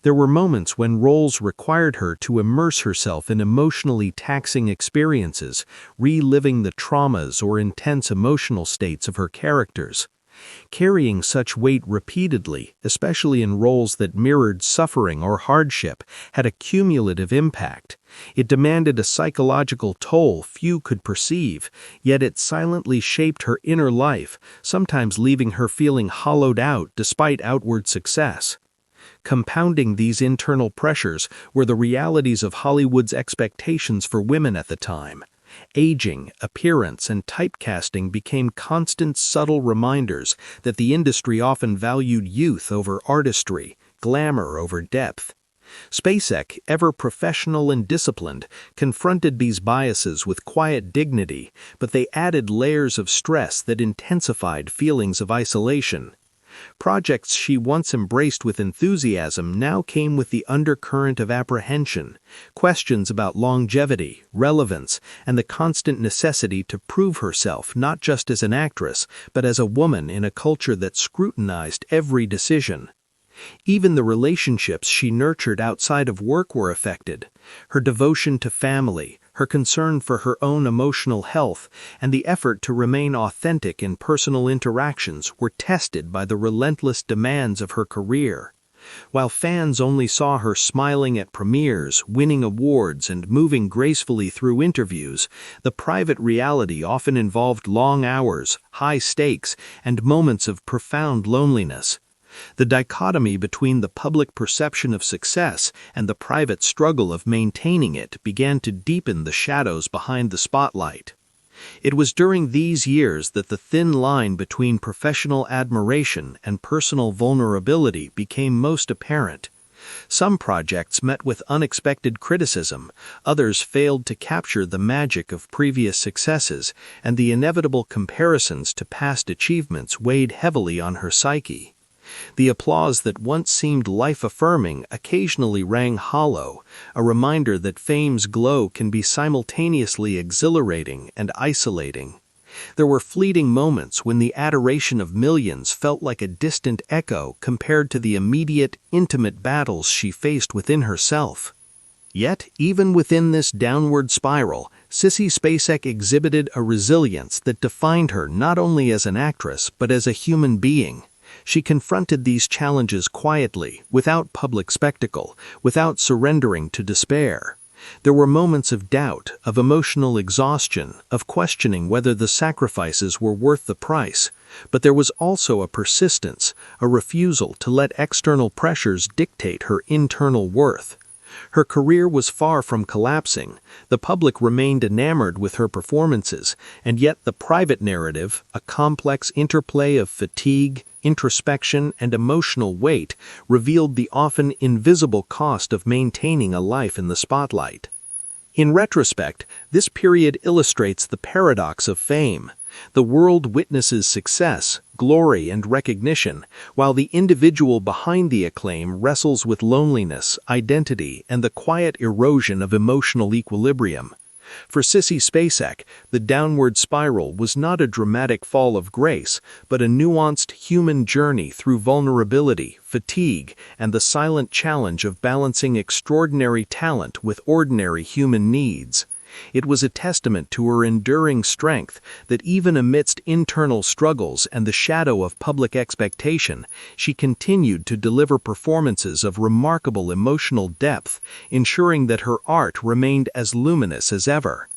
There were moments when roles required her to immerse herself in emotionally taxing experiences, reliving the traumas or intense emotional states of her characters. Carrying such weight repeatedly, especially in roles that mirrored suffering or hardship, had a cumulative impact. It demanded a psychological toll few could perceive, yet it silently shaped her inner life, sometimes leaving her feeling hollowed out despite outward success. Compounding these internal pressures were the realities of Hollywood's expectations for women at the time. Aging, appearance, and typecasting became constant subtle reminders that the industry often valued youth over artistry, glamour over depth. Spacek, ever professional and disciplined, confronted these biases with quiet dignity, but they added layers of stress that intensified feelings of isolation. Projects she once embraced with enthusiasm now came with the undercurrent of apprehension, questions about longevity, relevance, and the constant necessity to prove herself not just as an actress, but as a woman in a culture that scrutinized every decision. Even the relationships she nurtured outside of work were affected. Her devotion to family, her concern for her own emotional health, and the effort to remain authentic in personal interactions were tested by the relentless demands of her career. While fans only saw her smiling at premieres, winning awards, and moving gracefully through interviews, the private reality often involved long hours, high stakes, and moments of profound loneliness. The dichotomy between the public perception of success and the private struggle of maintaining it began to deepen the shadows behind the spotlight. It was during these years that the thin line between professional admiration and personal vulnerability became most apparent. Some projects met with unexpected criticism, others failed to capture the magic of previous successes, and the inevitable comparisons to past achievements weighed heavily on her psyche. The applause that once seemed life-affirming occasionally rang hollow, a reminder that fame's glow can be simultaneously exhilarating and isolating. There were fleeting moments when the adoration of millions felt like a distant echo compared to the immediate, intimate battles she faced within herself. Yet, even within this downward spiral, Sissy Spacek exhibited a resilience that defined her not only as an actress but as a human being. She confronted these challenges quietly, without public spectacle, without surrendering to despair. There were moments of doubt, of emotional exhaustion, of questioning whether the sacrifices were worth the price, but there was also a persistence, a refusal to let external pressures dictate her internal worth. Her career was far from collapsing, the public remained enamored with her performances, and yet the private narrative, a complex interplay of fatigue, introspection, and emotional weight, revealed the often invisible cost of maintaining a life in the spotlight. In retrospect, this period illustrates the paradox of fame. The world witnesses success, glory, and recognition, while the individual behind the acclaim wrestles with loneliness, identity, and the quiet erosion of emotional equilibrium. For Sissy Spacek, the downward spiral was not a dramatic fall of grace, but a nuanced human journey through vulnerability, fatigue, and the silent challenge of balancing extraordinary talent with ordinary human needs. It was a testament to her enduring strength that even amidst internal struggles and the shadow of public expectation, she continued to deliver performances of remarkable emotional depth, ensuring that her art remained as luminous as ever.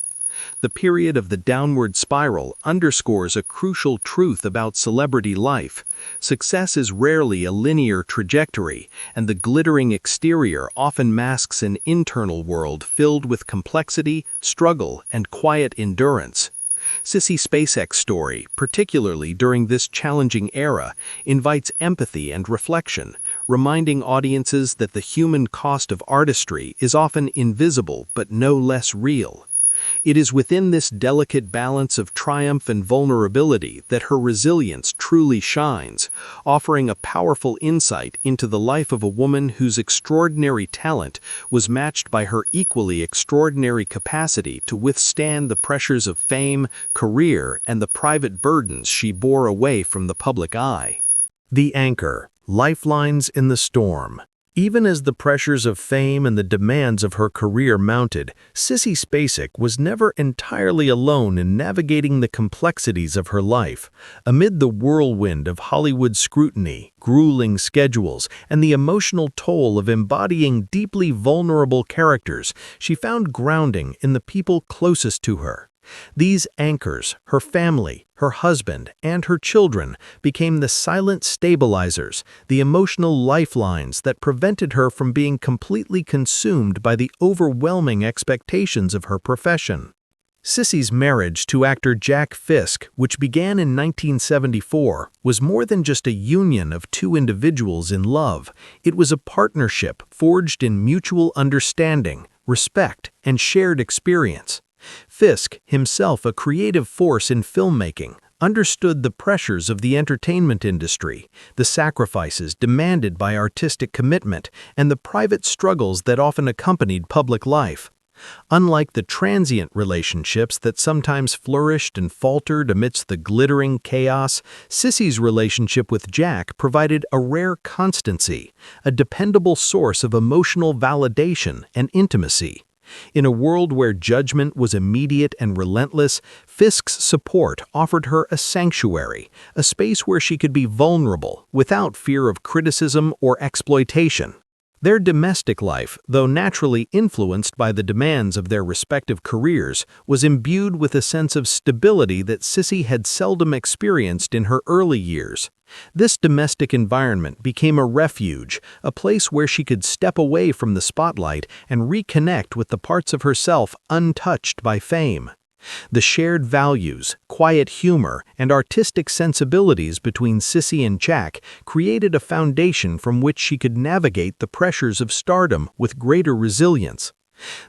The period of the downward spiral underscores a crucial truth about celebrity life. Success is rarely a linear trajectory, and the glittering exterior often masks an internal world filled with complexity, struggle, and quiet endurance. Sissy Spacek's story, particularly during this challenging era, invites empathy and reflection, reminding audiences that the human cost of artistry is often invisible but no less real. It is within this delicate balance of triumph and vulnerability that her resilience truly shines, offering a powerful insight into the life of a woman whose extraordinary talent was matched by her equally extraordinary capacity to withstand the pressures of fame, career, and the private burdens she bore away from the public eye. The anchor, lifelines in the storm. Even as the pressures of fame and the demands of her career mounted, Sissy Spacek was never entirely alone in navigating the complexities of her life. Amid the whirlwind of Hollywood scrutiny, grueling schedules, and the emotional toll of embodying deeply vulnerable characters, she found grounding in the people closest to her. These anchors, her family, her husband, and her children, became the silent stabilizers, the emotional lifelines that prevented her from being completely consumed by the overwhelming expectations of her profession. Sissy's marriage to actor Jack Fisk, which began in 1974, was more than just a union of two individuals in love. It was a partnership forged in mutual understanding, respect, and shared experience. Fisk, himself a creative force in filmmaking, understood the pressures of the entertainment industry, the sacrifices demanded by artistic commitment, and the private struggles that often accompanied public life. Unlike the transient relationships that sometimes flourished and faltered amidst the glittering chaos, Sissy's relationship with Jack provided a rare constancy, a dependable source of emotional validation and intimacy. In a world where judgment was immediate and relentless, Fisk's support offered her a sanctuary, a space where she could be vulnerable without fear of criticism or exploitation. Their domestic life, though naturally influenced by the demands of their respective careers, was imbued with a sense of stability that Sissy had seldom experienced in her early years. This domestic environment became a refuge, a place where she could step away from the spotlight and reconnect with the parts of herself untouched by fame. The shared values, quiet humor, and artistic sensibilities between Sissy and Jack created a foundation from which she could navigate the pressures of stardom with greater resilience.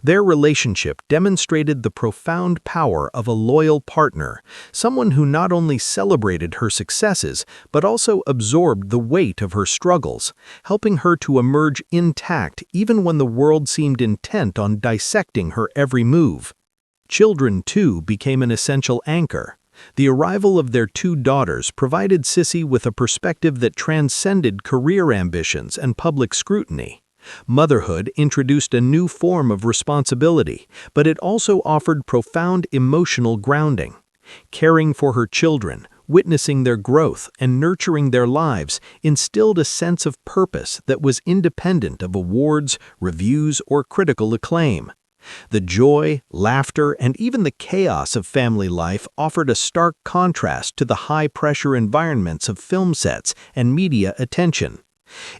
Their relationship demonstrated the profound power of a loyal partner, someone who not only celebrated her successes but also absorbed the weight of her struggles, helping her to emerge intact even when the world seemed intent on dissecting her every move. Children, too, became an essential anchor. The arrival of their two daughters provided Sissy with a perspective that transcended career ambitions and public scrutiny. Motherhood introduced a new form of responsibility, but it also offered profound emotional grounding. Caring for her children, witnessing their growth, and nurturing their lives instilled a sense of purpose that was independent of awards, reviews, or critical acclaim. The joy, laughter, and even the chaos of family life offered a stark contrast to the high-pressure environments of film sets and media attention.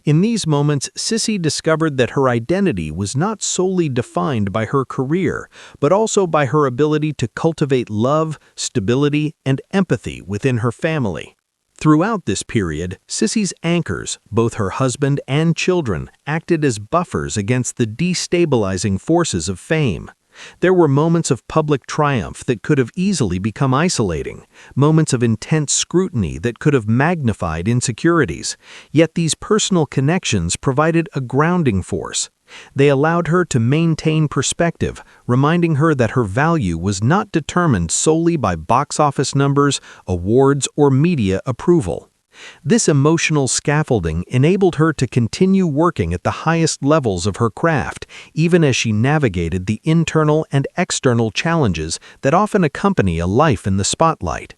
In these moments, Sissy discovered that her identity was not solely defined by her career, but also by her ability to cultivate love, stability, and empathy within her family. Throughout this period, Sissy's anchors, both her husband and children, acted as buffers against the destabilizing forces of fame. There were moments of public triumph that could have easily become isolating, moments of intense scrutiny that could have magnified insecurities, yet these personal connections provided a grounding force. They allowed her to maintain perspective, reminding her that her value was not determined solely by box office numbers, awards, or media approval. This emotional scaffolding enabled her to continue working at the highest levels of her craft, even as she navigated the internal and external challenges that often accompany a life in the spotlight.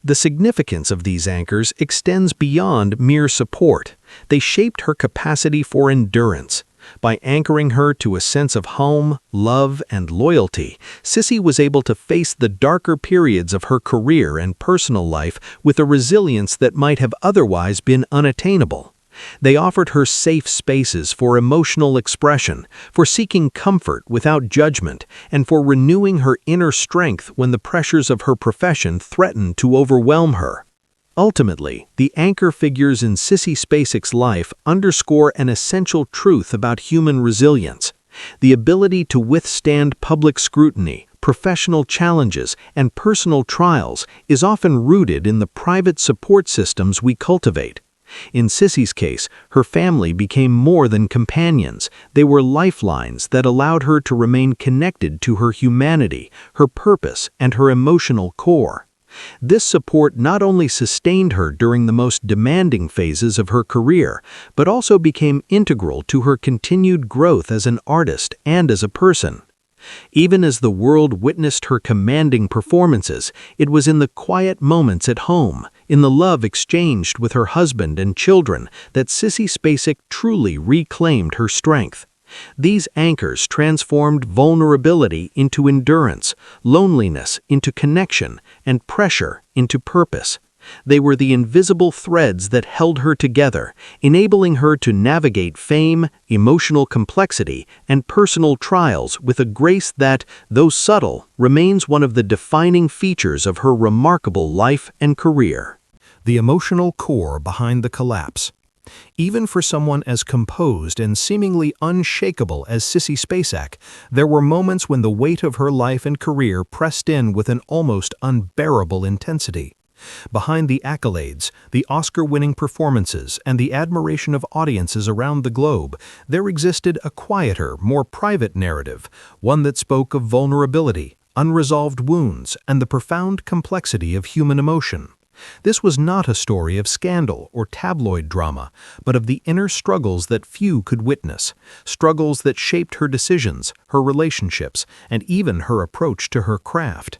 The significance of these anchors extends beyond mere support. They shaped her capacity for endurance. By anchoring her to a sense of home, love, and loyalty, Sissy was able to face the darker periods of her career and personal life with a resilience that might have otherwise been unattainable. They offered her safe spaces for emotional expression, for seeking comfort without judgment, and for renewing her inner strength when the pressures of her profession threatened to overwhelm her. Ultimately, the anchor figures in Sissy Spacek's life underscore an essential truth about human resilience. The ability to withstand public scrutiny, professional challenges, and personal trials is often rooted in the private support systems we cultivate. In Sissy's case, her family became more than companions. They were lifelines that allowed her to remain connected to her humanity, her purpose, and her emotional core. This support not only sustained her during the most demanding phases of her career, but also became integral to her continued growth as an artist and as a person. Even as the world witnessed her commanding performances, it was in the quiet moments at home, in the love exchanged with her husband and children, that Sissy Spacek truly reclaimed her strength. These anchors transformed vulnerability into endurance, loneliness into connection, and pressure into purpose. They were the invisible threads that held her together, enabling her to navigate fame, emotional complexity, and personal trials with a grace that, though subtle, remains one of the defining features of her remarkable life and career. The emotional core behind the collapse. Even for someone as composed and seemingly unshakable as Sissy Spacek, there were moments when the weight of her life and career pressed in with an almost unbearable intensity. Behind the accolades, the Oscar-winning performances, and the admiration of audiences around the globe, there existed a quieter, more private narrative, one that spoke of vulnerability, unresolved wounds, and the profound complexity of human emotion. This was not a story of scandal or tabloid drama, but of the inner struggles that few could witness, struggles that shaped her decisions, her relationships, and even her approach to her craft.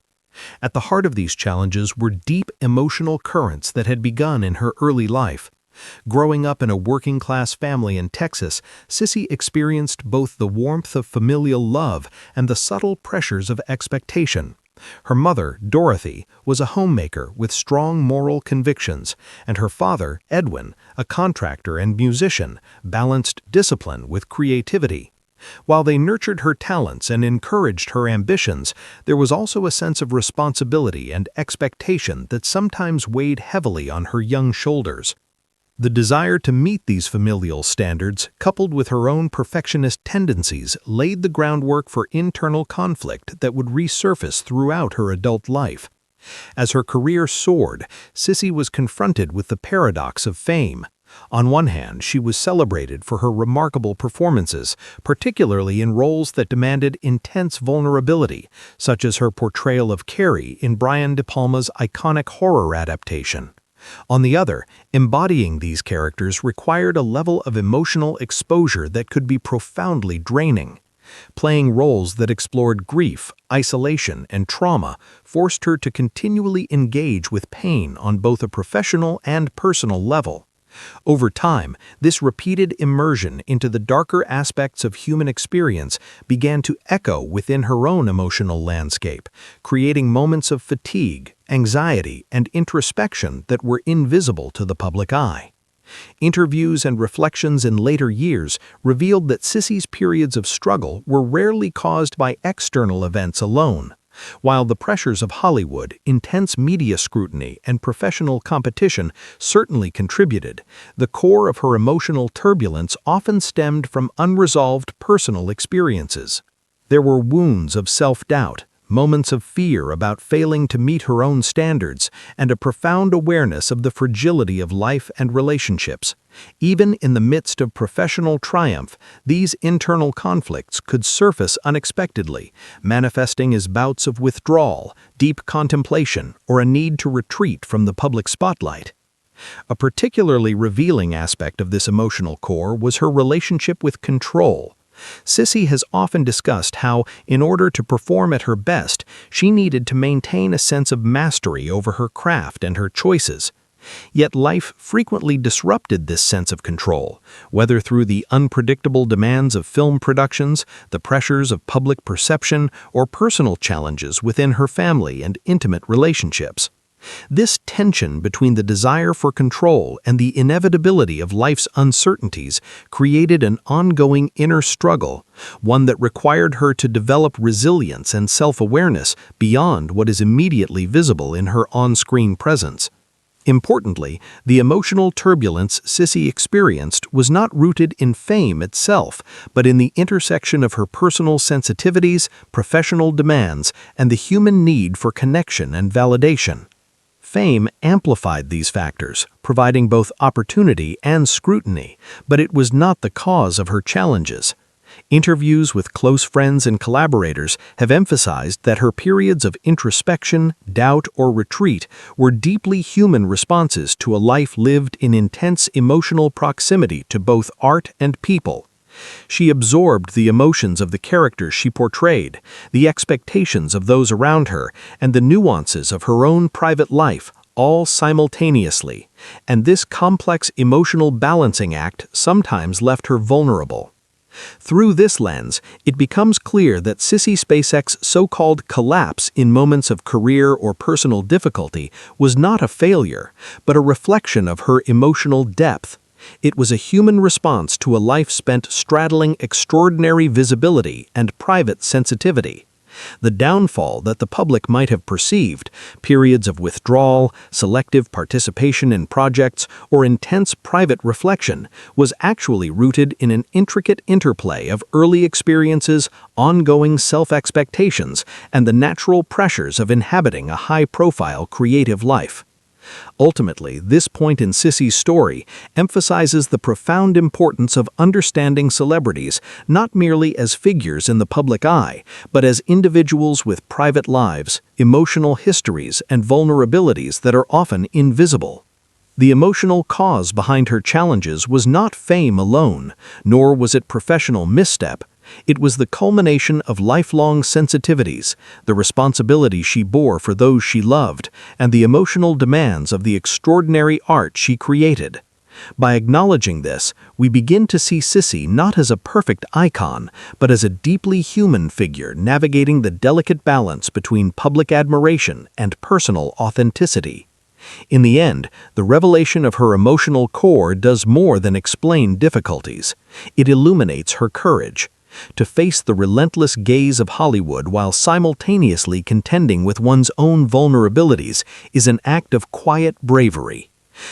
At the heart of these challenges were deep emotional currents that had begun in her early life. Growing up in a working-class family in Texas, Sissy experienced both the warmth of familial love and the subtle pressures of expectation. Her mother, Dorothy, was a homemaker with strong moral convictions, and her father, Edwin, a contractor and musician, balanced discipline with creativity. While they nurtured her talents and encouraged her ambitions, there was also a sense of responsibility and expectation that sometimes weighed heavily on her young shoulders. The desire to meet these familial standards, coupled with her own perfectionist tendencies, laid the groundwork for internal conflict that would resurface throughout her adult life. As her career soared, Sissy was confronted with the paradox of fame. On one hand, she was celebrated for her remarkable performances, particularly in roles that demanded intense vulnerability, such as her portrayal of Carrie in Brian De Palma's iconic horror adaptation. On the other, embodying these characters required a level of emotional exposure that could be profoundly draining. Playing roles that explored grief, isolation, and trauma forced her to continually engage with pain on both a professional and personal level. Over time, this repeated immersion into the darker aspects of human experience began to echo within her own emotional landscape, creating moments of fatigue, anxiety, and introspection that were invisible to the public eye. Interviews and reflections in later years revealed that Sissy's periods of struggle were rarely caused by external events alone. While the pressures of Hollywood, intense media scrutiny, and professional competition certainly contributed, the core of her emotional turbulence often stemmed from unresolved personal experiences. There were wounds of self-doubt, moments of fear about failing to meet her own standards, and a profound awareness of the fragility of life and relationships. Even in the midst of professional triumph, these internal conflicts could surface unexpectedly, manifesting as bouts of withdrawal, deep contemplation, or a need to retreat from the public spotlight. A particularly revealing aspect of this emotional core was her relationship with control. Sissy has often discussed how, in order to perform at her best, she needed to maintain a sense of mastery over her craft and her choices. Yet life frequently disrupted this sense of control, whether through the unpredictable demands of film productions, the pressures of public perception, or personal challenges within her family and intimate relationships. This tension between the desire for control and the inevitability of life's uncertainties created an ongoing inner struggle, one that required her to develop resilience and self-awareness beyond what is immediately visible in her on-screen presence. Importantly, the emotional turbulence Sissy experienced was not rooted in fame itself, but in the intersection of her personal sensitivities, professional demands, and the human need for connection and validation. Fame amplified these factors, providing both opportunity and scrutiny, but it was not the cause of her challenges. Interviews with close friends and collaborators have emphasized that her periods of introspection, doubt, or retreat were deeply human responses to a life lived in intense emotional proximity to both art and people. She absorbed the emotions of the characters she portrayed, the expectations of those around her, and the nuances of her own private life, all simultaneously, and this complex emotional balancing act sometimes left her vulnerable. Through this lens, it becomes clear that Sissy Spacek's so-called collapse in moments of career or personal difficulty was not a failure, but a reflection of her emotional depth. It was a human response to a life spent straddling extraordinary visibility and private sensitivity. The downfall that the public might have perceived, periods of withdrawal, selective participation in projects, or intense private reflection, was actually rooted in an intricate interplay of early experiences, ongoing self-expectations, and the natural pressures of inhabiting a high-profile creative life. Ultimately, this point in Sissy's story emphasizes the profound importance of understanding celebrities not merely as figures in the public eye, but as individuals with private lives, emotional histories, and vulnerabilities that are often invisible. The emotional cause behind her challenges was not fame alone, nor was it professional misstep. It was the culmination of lifelong sensitivities, the responsibility she bore for those she loved, and the emotional demands of the extraordinary art she created. By acknowledging this, we begin to see Sissy not as a perfect icon, but as a deeply human figure navigating the delicate balance between public admiration and personal authenticity. In the end, the revelation of her emotional core does more than explain difficulties. It illuminates her courage. To face the relentless gaze of Hollywood while simultaneously contending with one's own vulnerabilities is an act of quiet bravery.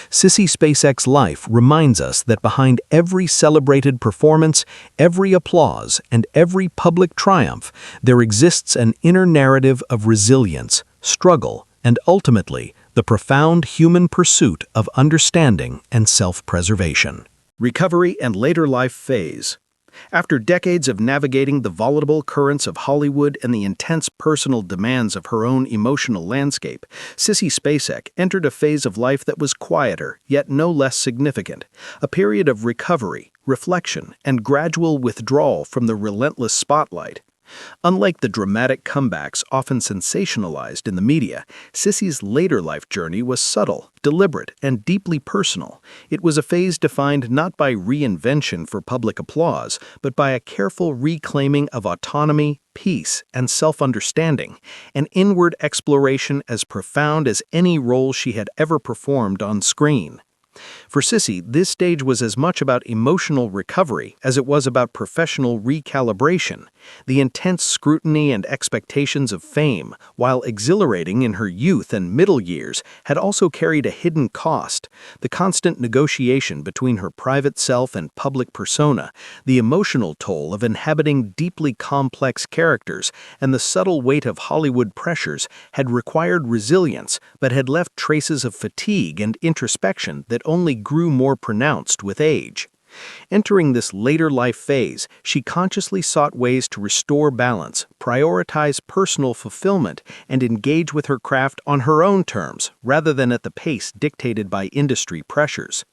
Sissy Spacek's life reminds us that behind every celebrated performance, every applause, and every public triumph, there exists an inner narrative of resilience, struggle, and ultimately, the profound human pursuit of understanding and self-preservation. Recovery and later life phase. After decades of navigating the volatile currents of Hollywood and the intense personal demands of her own emotional landscape, Sissy Spacek entered a phase of life that was quieter, yet no less significant, a period of recovery, reflection, and gradual withdrawal from the relentless spotlight. Unlike the dramatic comebacks often sensationalized in the media, Sissy's later life journey was subtle, deliberate, and deeply personal. It was a phase defined not by reinvention for public applause, but by a careful reclaiming of autonomy, peace, and self-understanding, an inward exploration as profound as any role she had ever performed on screen. For Sissy, this stage was as much about emotional recovery as it was about professional recalibration. The intense scrutiny and expectations of fame, while exhilarating in her youth and middle years, had also carried a hidden cost. The constant negotiation between her private self and public persona, the emotional toll of inhabiting deeply complex characters, and the subtle weight of Hollywood pressures had required resilience, but had left traces of fatigue and introspection that only grew more pronounced with age. Entering this later life phase, she consciously sought ways to restore balance, prioritize personal fulfillment, and engage with her craft on her own terms, rather than at the pace dictated by industry pressures.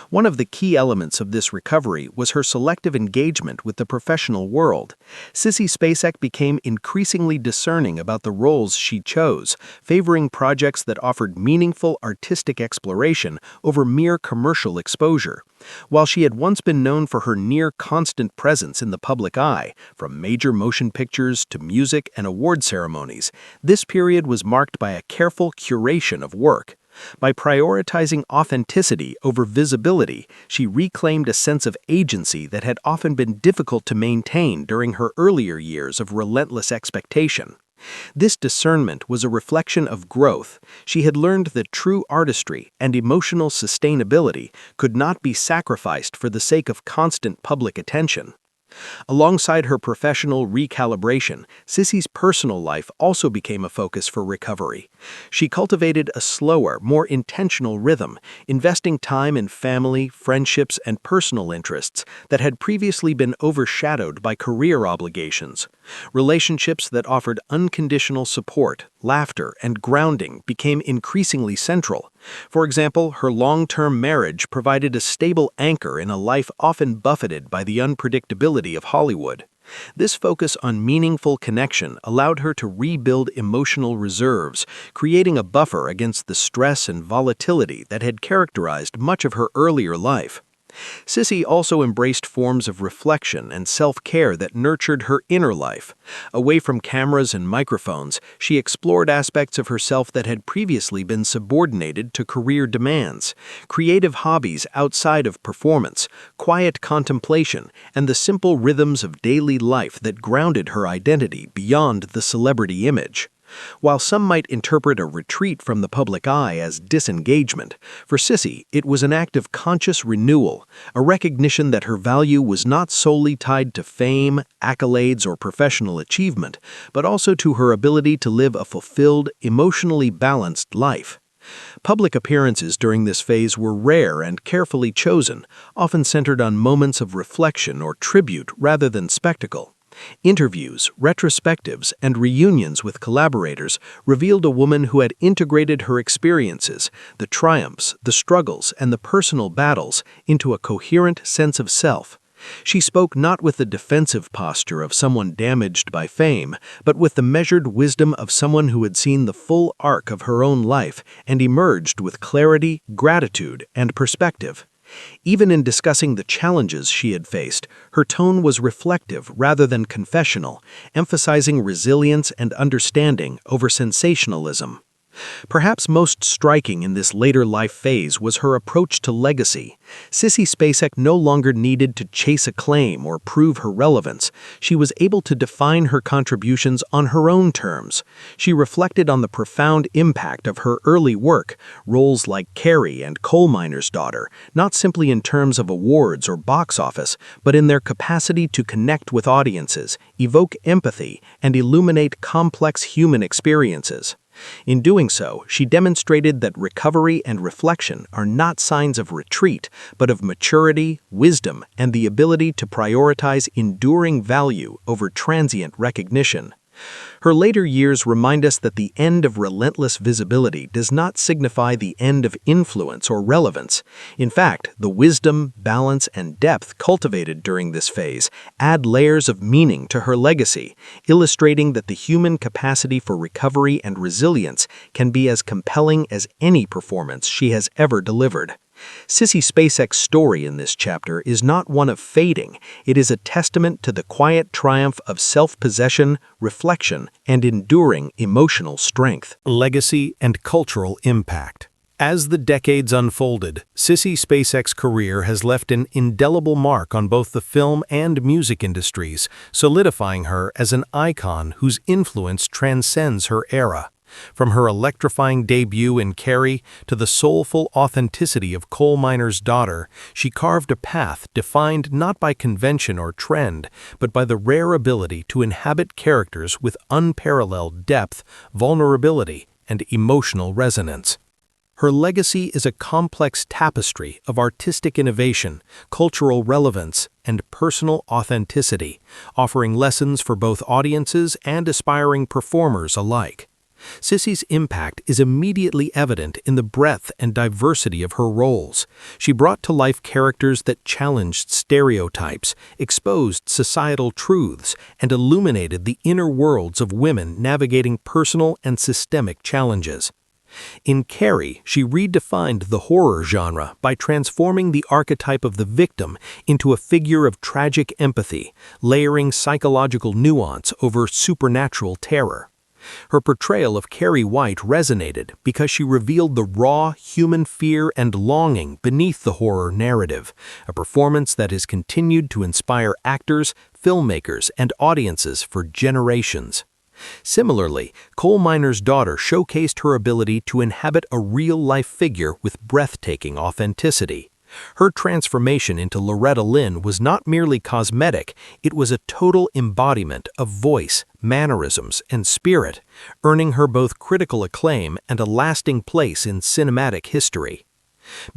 One of the key elements of this recovery was her selective engagement with the professional world. Sissy Spacek became increasingly discerning about the roles she chose, favoring projects that offered meaningful artistic exploration over mere commercial exposure. While she had once been known for her near-constant presence in the public eye, from major motion pictures to music and award ceremonies, this period was marked by a careful curation of work. By prioritizing authenticity over visibility, she reclaimed a sense of agency that had often been difficult to maintain during her earlier years of relentless expectation. This discernment was a reflection of growth. She had learned that true artistry and emotional sustainability could not be sacrificed for the sake of constant public attention. Alongside her professional recalibration, Sissy's personal life also became a focus for recovery. She cultivated a slower, more intentional rhythm, investing time in family, friendships, and personal interests that had previously been overshadowed by career obligations. Relationships that offered unconditional support, laughter, and grounding became increasingly central. For example, her long-term marriage provided a stable anchor in a life often buffeted by the unpredictability of Hollywood. This focus on meaningful connection allowed her to rebuild emotional reserves, creating a buffer against the stress and volatility that had characterized much of her earlier life. Sissy also embraced forms of reflection and self-care that nurtured her inner life. Away from cameras and microphones, she explored aspects of herself that had previously been subordinated to career demands, creative hobbies outside of performance, quiet contemplation, and the simple rhythms of daily life that grounded her identity beyond the celebrity image. While some might interpret a retreat from the public eye as disengagement, for Sissy it was an act of conscious renewal, a recognition that her value was not solely tied to fame, accolades, or professional achievement, but also to her ability to live a fulfilled, emotionally balanced life. Public appearances during this phase were rare and carefully chosen, often centered on moments of reflection or tribute rather than spectacle. Interviews, retrospectives, and reunions with collaborators revealed a woman who had integrated her experiences, the triumphs, the struggles, and the personal battles, into a coherent sense of self. She spoke not with the defensive posture of someone damaged by fame, but with the measured wisdom of someone who had seen the full arc of her own life and emerged with clarity, gratitude, and perspective. Even in discussing the challenges she had faced, her tone was reflective rather than confessional, emphasizing resilience and understanding over sensationalism. Perhaps most striking in this later life phase was her approach to legacy. Sissy Spacek no longer needed to chase acclaim or prove her relevance. She was able to define her contributions on her own terms. She reflected on the profound impact of her early work, roles like Carrie and Coal Miner's Daughter, not simply in terms of awards or box office, but in their capacity to connect with audiences, evoke empathy, and illuminate complex human experiences. In doing so, she demonstrated that recovery and reflection are not signs of retreat, but of maturity, wisdom, and the ability to prioritize enduring value over transient recognition. Her later years remind us that the end of relentless visibility does not signify the end of influence or relevance. In fact, the wisdom, balance, and depth cultivated during this phase add layers of meaning to her legacy, illustrating that the human capacity for recovery and resilience can be as compelling as any performance she has ever delivered. Sissy Spacek's story in this chapter is not one of fading. It is a testament to the quiet triumph of self-possession, reflection, and enduring emotional strength. Legacy and cultural impact. As the decades unfolded, Sissy Spacek's career has left an indelible mark on both the film and music industries, solidifying her as an icon whose influence transcends her era. From her electrifying debut in Carrie to the soulful authenticity of Coal Miner's Daughter, she carved a path defined not by convention or trend, but by the rare ability to inhabit characters with unparalleled depth, vulnerability, and emotional resonance. Her legacy is a complex tapestry of artistic innovation, cultural relevance, and personal authenticity, offering lessons for both audiences and aspiring performers alike. Sissy's impact is immediately evident in the breadth and diversity of her roles. She brought to life characters that challenged stereotypes, exposed societal truths, and illuminated the inner worlds of women navigating personal and systemic challenges. In Carrie, she redefined the horror genre by transforming the archetype of the victim into a figure of tragic empathy, layering psychological nuance over supernatural terror. Her portrayal of Carrie White resonated because she revealed the raw human fear and longing beneath the horror narrative, a performance that has continued to inspire actors, filmmakers, and audiences for generations. Similarly, Coal Miner's Daughter showcased her ability to inhabit a real-life figure with breathtaking authenticity. Her transformation into Loretta Lynn was not merely cosmetic, it was a total embodiment of voice, mannerisms, and spirit, earning her both critical acclaim and a lasting place in cinematic history.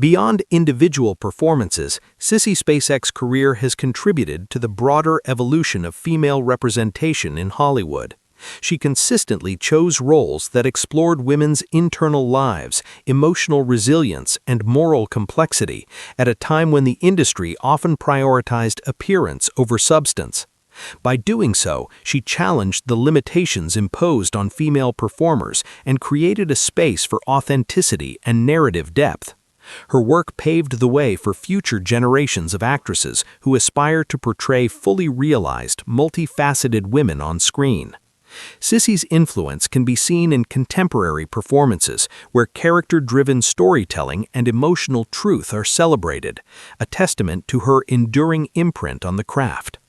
Beyond individual performances, Sissy Spacek's career has contributed to the broader evolution of female representation in Hollywood. She consistently chose roles that explored women's internal lives, emotional resilience, and moral complexity at a time when the industry often prioritized appearance over substance. By doing so, she challenged the limitations imposed on female performers and created a space for authenticity and narrative depth. Her work paved the way for future generations of actresses who aspire to portray fully realized, multifaceted women on screen. Sissy's influence can be seen in contemporary performances, where character-driven storytelling and emotional truth are celebrated, a testament to her enduring imprint on the craft.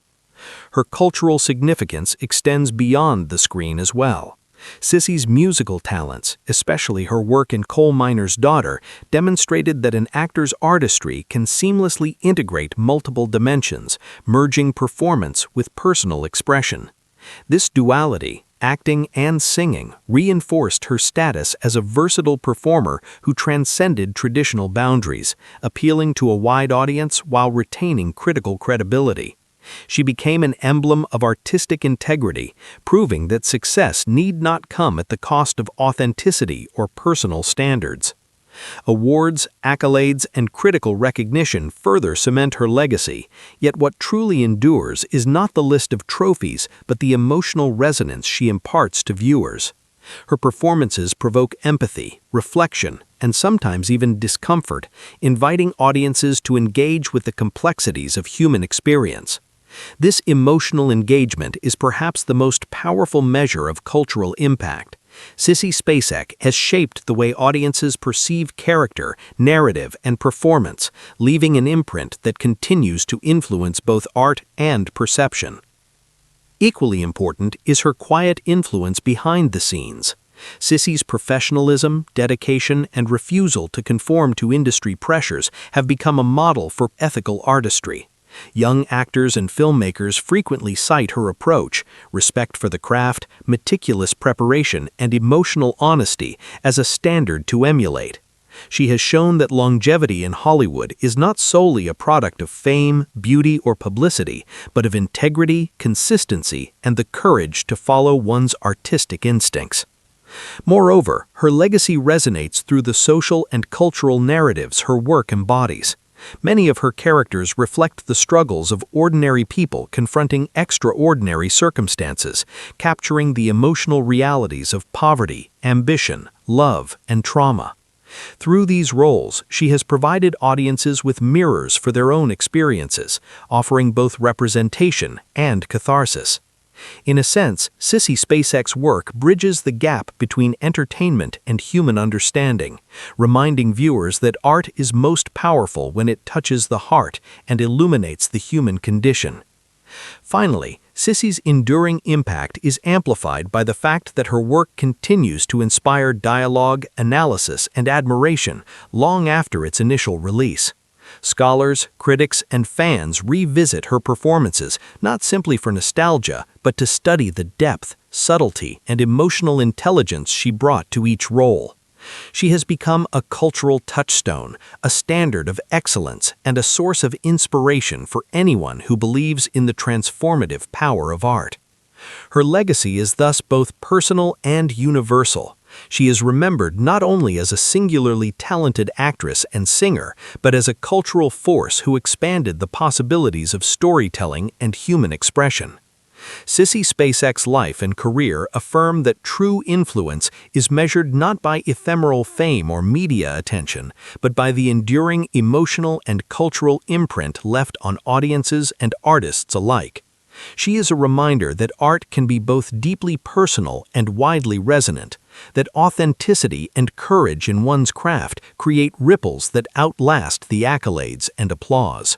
Her cultural significance extends beyond the screen as well. Sissy's musical talents, especially her work in Coal Miner's Daughter, demonstrated that an actor's artistry can seamlessly integrate multiple dimensions, merging performance with personal expression. This duality, acting and singing, reinforced her status as a versatile performer who transcended traditional boundaries, appealing to a wide audience while retaining critical credibility. She became an emblem of artistic integrity, proving that success need not come at the cost of authenticity or personal standards. Awards, accolades, and critical recognition further cement her legacy, yet what truly endures is not the list of trophies but the emotional resonance she imparts to viewers. Her performances provoke empathy, reflection, and sometimes even discomfort, inviting audiences to engage with the complexities of human experience. This emotional engagement is perhaps the most powerful measure of cultural impact. Sissy Spacek has shaped the way audiences perceive character, narrative, and performance, leaving an imprint that continues to influence both art and perception. Equally important is her quiet influence behind the scenes. Sissy's professionalism, dedication, and refusal to conform to industry pressures have become a model for ethical artistry. Young actors and filmmakers frequently cite her approach, respect for the craft, meticulous preparation, and emotional honesty as a standard to emulate. She has shown that longevity in Hollywood is not solely a product of fame, beauty, or publicity, but of integrity, consistency, and the courage to follow one's artistic instincts. Moreover, her legacy resonates through the social and cultural narratives her work embodies. Many of her characters reflect the struggles of ordinary people confronting extraordinary circumstances, capturing the emotional realities of poverty, ambition, love, and trauma. Through these roles, she has provided audiences with mirrors for their own experiences, offering both representation and catharsis. In a sense, Sissy Spacek's work bridges the gap between entertainment and human understanding, reminding viewers that art is most powerful when it touches the heart and illuminates the human condition. Finally, Sissy's enduring impact is amplified by the fact that her work continues to inspire dialogue, analysis, and admiration long after its initial release. Scholars, critics, and fans revisit her performances not simply for nostalgia, but to study the depth, subtlety, and emotional intelligence she brought to each role. She has become a cultural touchstone, a standard of excellence, and a source of inspiration for anyone who believes in the transformative power of art. Her legacy is thus both personal and universal. She is remembered not only as a singularly talented actress and singer, but as a cultural force who expanded the possibilities of storytelling and human expression. Sissy Spacek's life and career affirm that true influence is measured not by ephemeral fame or media attention, but by the enduring emotional and cultural imprint left on audiences and artists alike. She is a reminder that art can be both deeply personal and widely resonant, that authenticity and courage in one's craft create ripples that outlast the accolades and applause.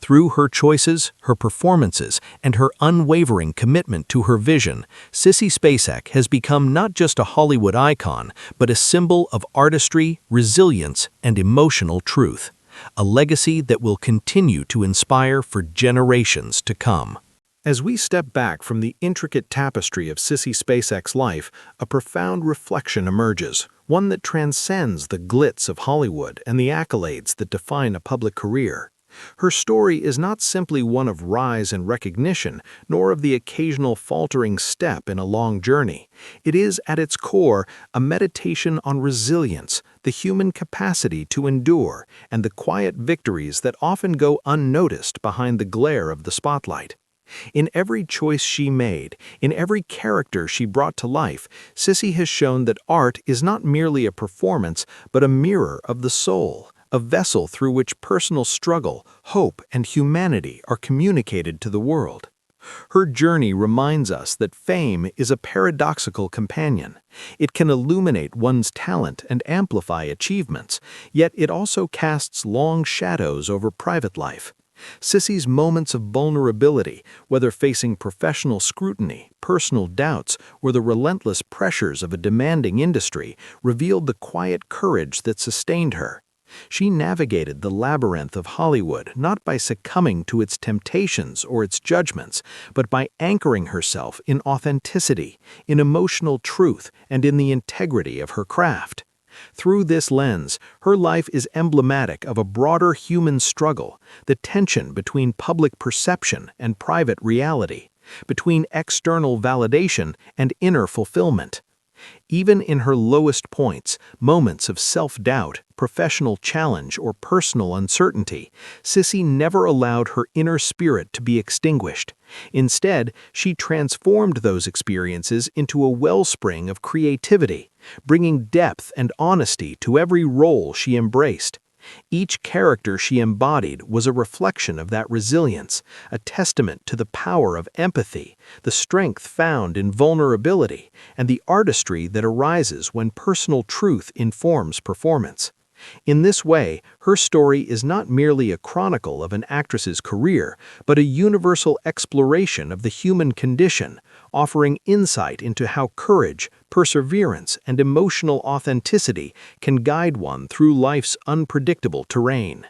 Through her choices, her performances, and her unwavering commitment to her vision, Sissy Spacek has become not just a Hollywood icon, but a symbol of artistry, resilience, and emotional truth, a legacy that will continue to inspire for generations to come. As we step back from the intricate tapestry of Sissy Spacek's life, a profound reflection emerges, one that transcends the glitz of Hollywood and the accolades that define a public career. Her story is not simply one of rise and recognition, nor of the occasional faltering step in a long journey. It is, at its core, a meditation on resilience, the human capacity to endure, and the quiet victories that often go unnoticed behind the glare of the spotlight. In every choice she made, in every character she brought to life, Sissy has shown that art is not merely a performance, but a mirror of the soul, a vessel through which personal struggle, hope, and humanity are communicated to the world. Her journey reminds us that fame is a paradoxical companion. It can illuminate one's talent and amplify achievements, yet it also casts long shadows over private life. Sissy's moments of vulnerability, whether facing professional scrutiny, personal doubts, or the relentless pressures of a demanding industry, revealed the quiet courage that sustained her. She navigated the labyrinth of Hollywood not by succumbing to its temptations or its judgments, but by anchoring herself in authenticity, in emotional truth, and in the integrity of her craft. Through this lens, her life is emblematic of a broader human struggle, the tension between public perception and private reality, between external validation and inner fulfillment. Even in her lowest points, moments of self-doubt, professional challenge, or personal uncertainty, Sissy never allowed her inner spirit to be extinguished. Instead, she transformed those experiences into a wellspring of creativity, bringing depth and honesty to every role she embraced. Each character she embodied was a reflection of that resilience, a testament to the power of empathy, the strength found in vulnerability, and the artistry that arises when personal truth informs performance. In this way, her story is not merely a chronicle of an actress's career, but a universal exploration of the human condition, offering insight into how courage, perseverance, and emotional authenticity can guide one through life's unpredictable terrain.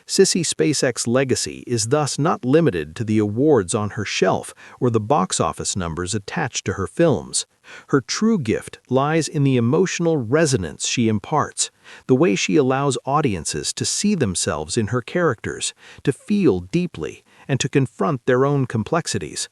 Sissy Spacek's legacy is thus not limited to the awards on her shelf or the box office numbers attached to her films. Her true gift lies in the emotional resonance she imparts, the way she allows audiences to see themselves in her characters, to feel deeply, and to confront their own complexities.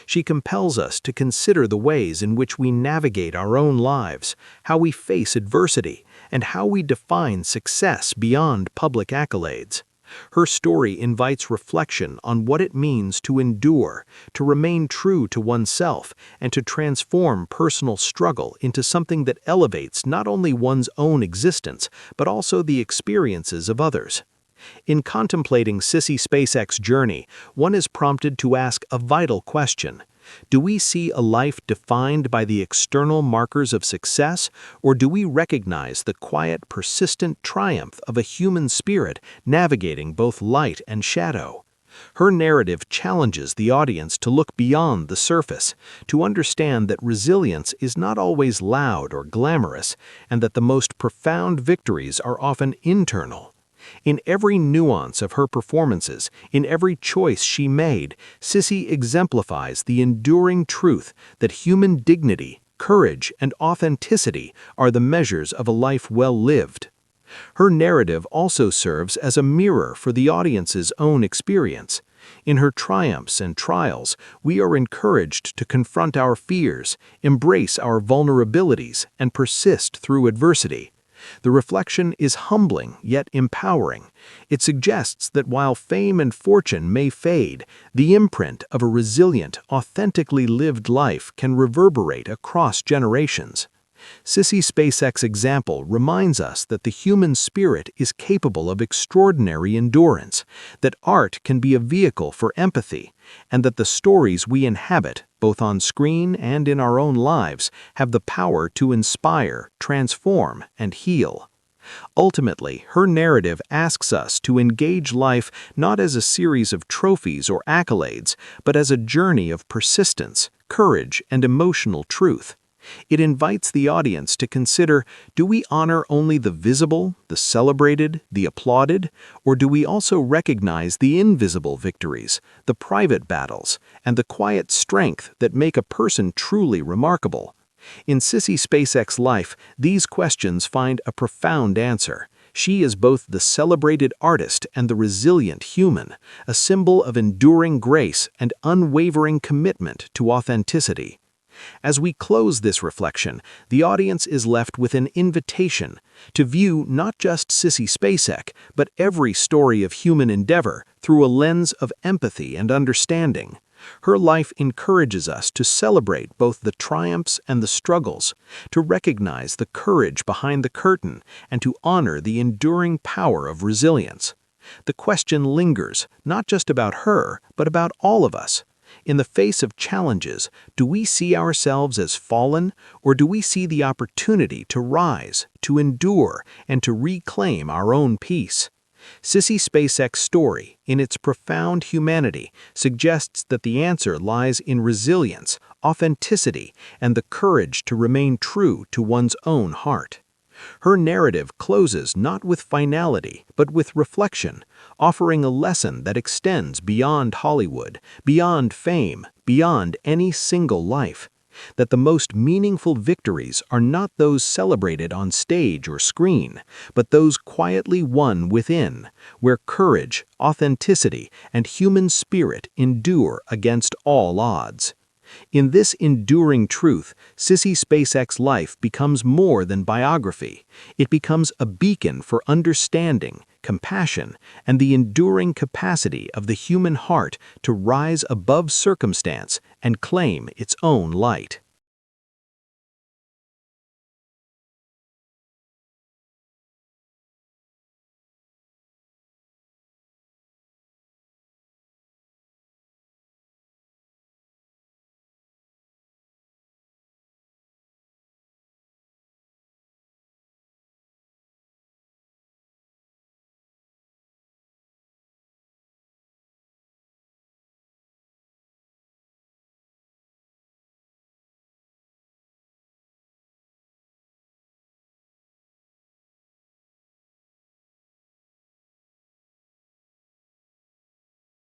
She compels us to consider the ways in which we navigate our own lives, how we face adversity, and how we define success beyond public accolades. Her story invites reflection on what it means to endure, to remain true to oneself, and to transform personal struggle into something that elevates not only one's own existence, but also the experiences of others. In contemplating Sissy Spacek's journey, one is prompted to ask a vital question. Do we see a life defined by the external markers of success, or do we recognize the quiet, persistent triumph of a human spirit navigating both light and shadow? Her narrative challenges the audience to look beyond the surface, to understand that resilience is not always loud or glamorous, and that the most profound victories are often internal. In every nuance of her performances, in every choice she made, Sissy exemplifies the enduring truth that human dignity, courage, and authenticity are the measures of a life well lived. Her narrative also serves as a mirror for the audience's own experience. In her triumphs and trials, we are encouraged to confront our fears, embrace our vulnerabilities, and persist through adversity. The reflection is humbling yet empowering. It suggests that while fame and fortune may fade, the imprint of a resilient, authentically lived life can reverberate across generations. Sissy Spacek's example reminds us that the human spirit is capable of extraordinary endurance, that art can be a vehicle for empathy, and that the stories we inhabit, both on screen and in our own lives, have the power to inspire, transform, and heal. Ultimately, her narrative asks us to engage life not as a series of trophies or accolades, but as a journey of persistence, courage, and emotional truth. It invites the audience to consider, do we honor only the visible, the celebrated, the applauded, or do we also recognize the invisible victories, the private battles, and the quiet strength that make a person truly remarkable? In Sissy Spacek's life, these questions find a profound answer. She is both the celebrated artist and the resilient human, a symbol of enduring grace and unwavering commitment to authenticity. As we close this reflection, the audience is left with an invitation to view not just Sissy Spacek, but every story of human endeavor through a lens of empathy and understanding. Her life encourages us to celebrate both the triumphs and the struggles, to recognize the courage behind the curtain, and to honor the enduring power of resilience. The question lingers, not just about her, but about all of us. In the face of challenges, do we see ourselves as fallen, or do we see the opportunity to rise, to endure, and to reclaim our own peace? Sissy Spacek's story, in its profound humanity, suggests that the answer lies in resilience, authenticity, and the courage to remain true to one's own heart. Her narrative closes not with finality, but with reflection, offering a lesson that extends beyond Hollywood, beyond fame, beyond any single life. That the most meaningful victories are not those celebrated on stage or screen, but those quietly won within, where courage, authenticity, and human spirit endure against all odds. In this enduring truth, Sissy Spacek's life becomes more than biography. It becomes a beacon for understanding, compassion, and the enduring capacity of the human heart to rise above circumstance and claim its own light.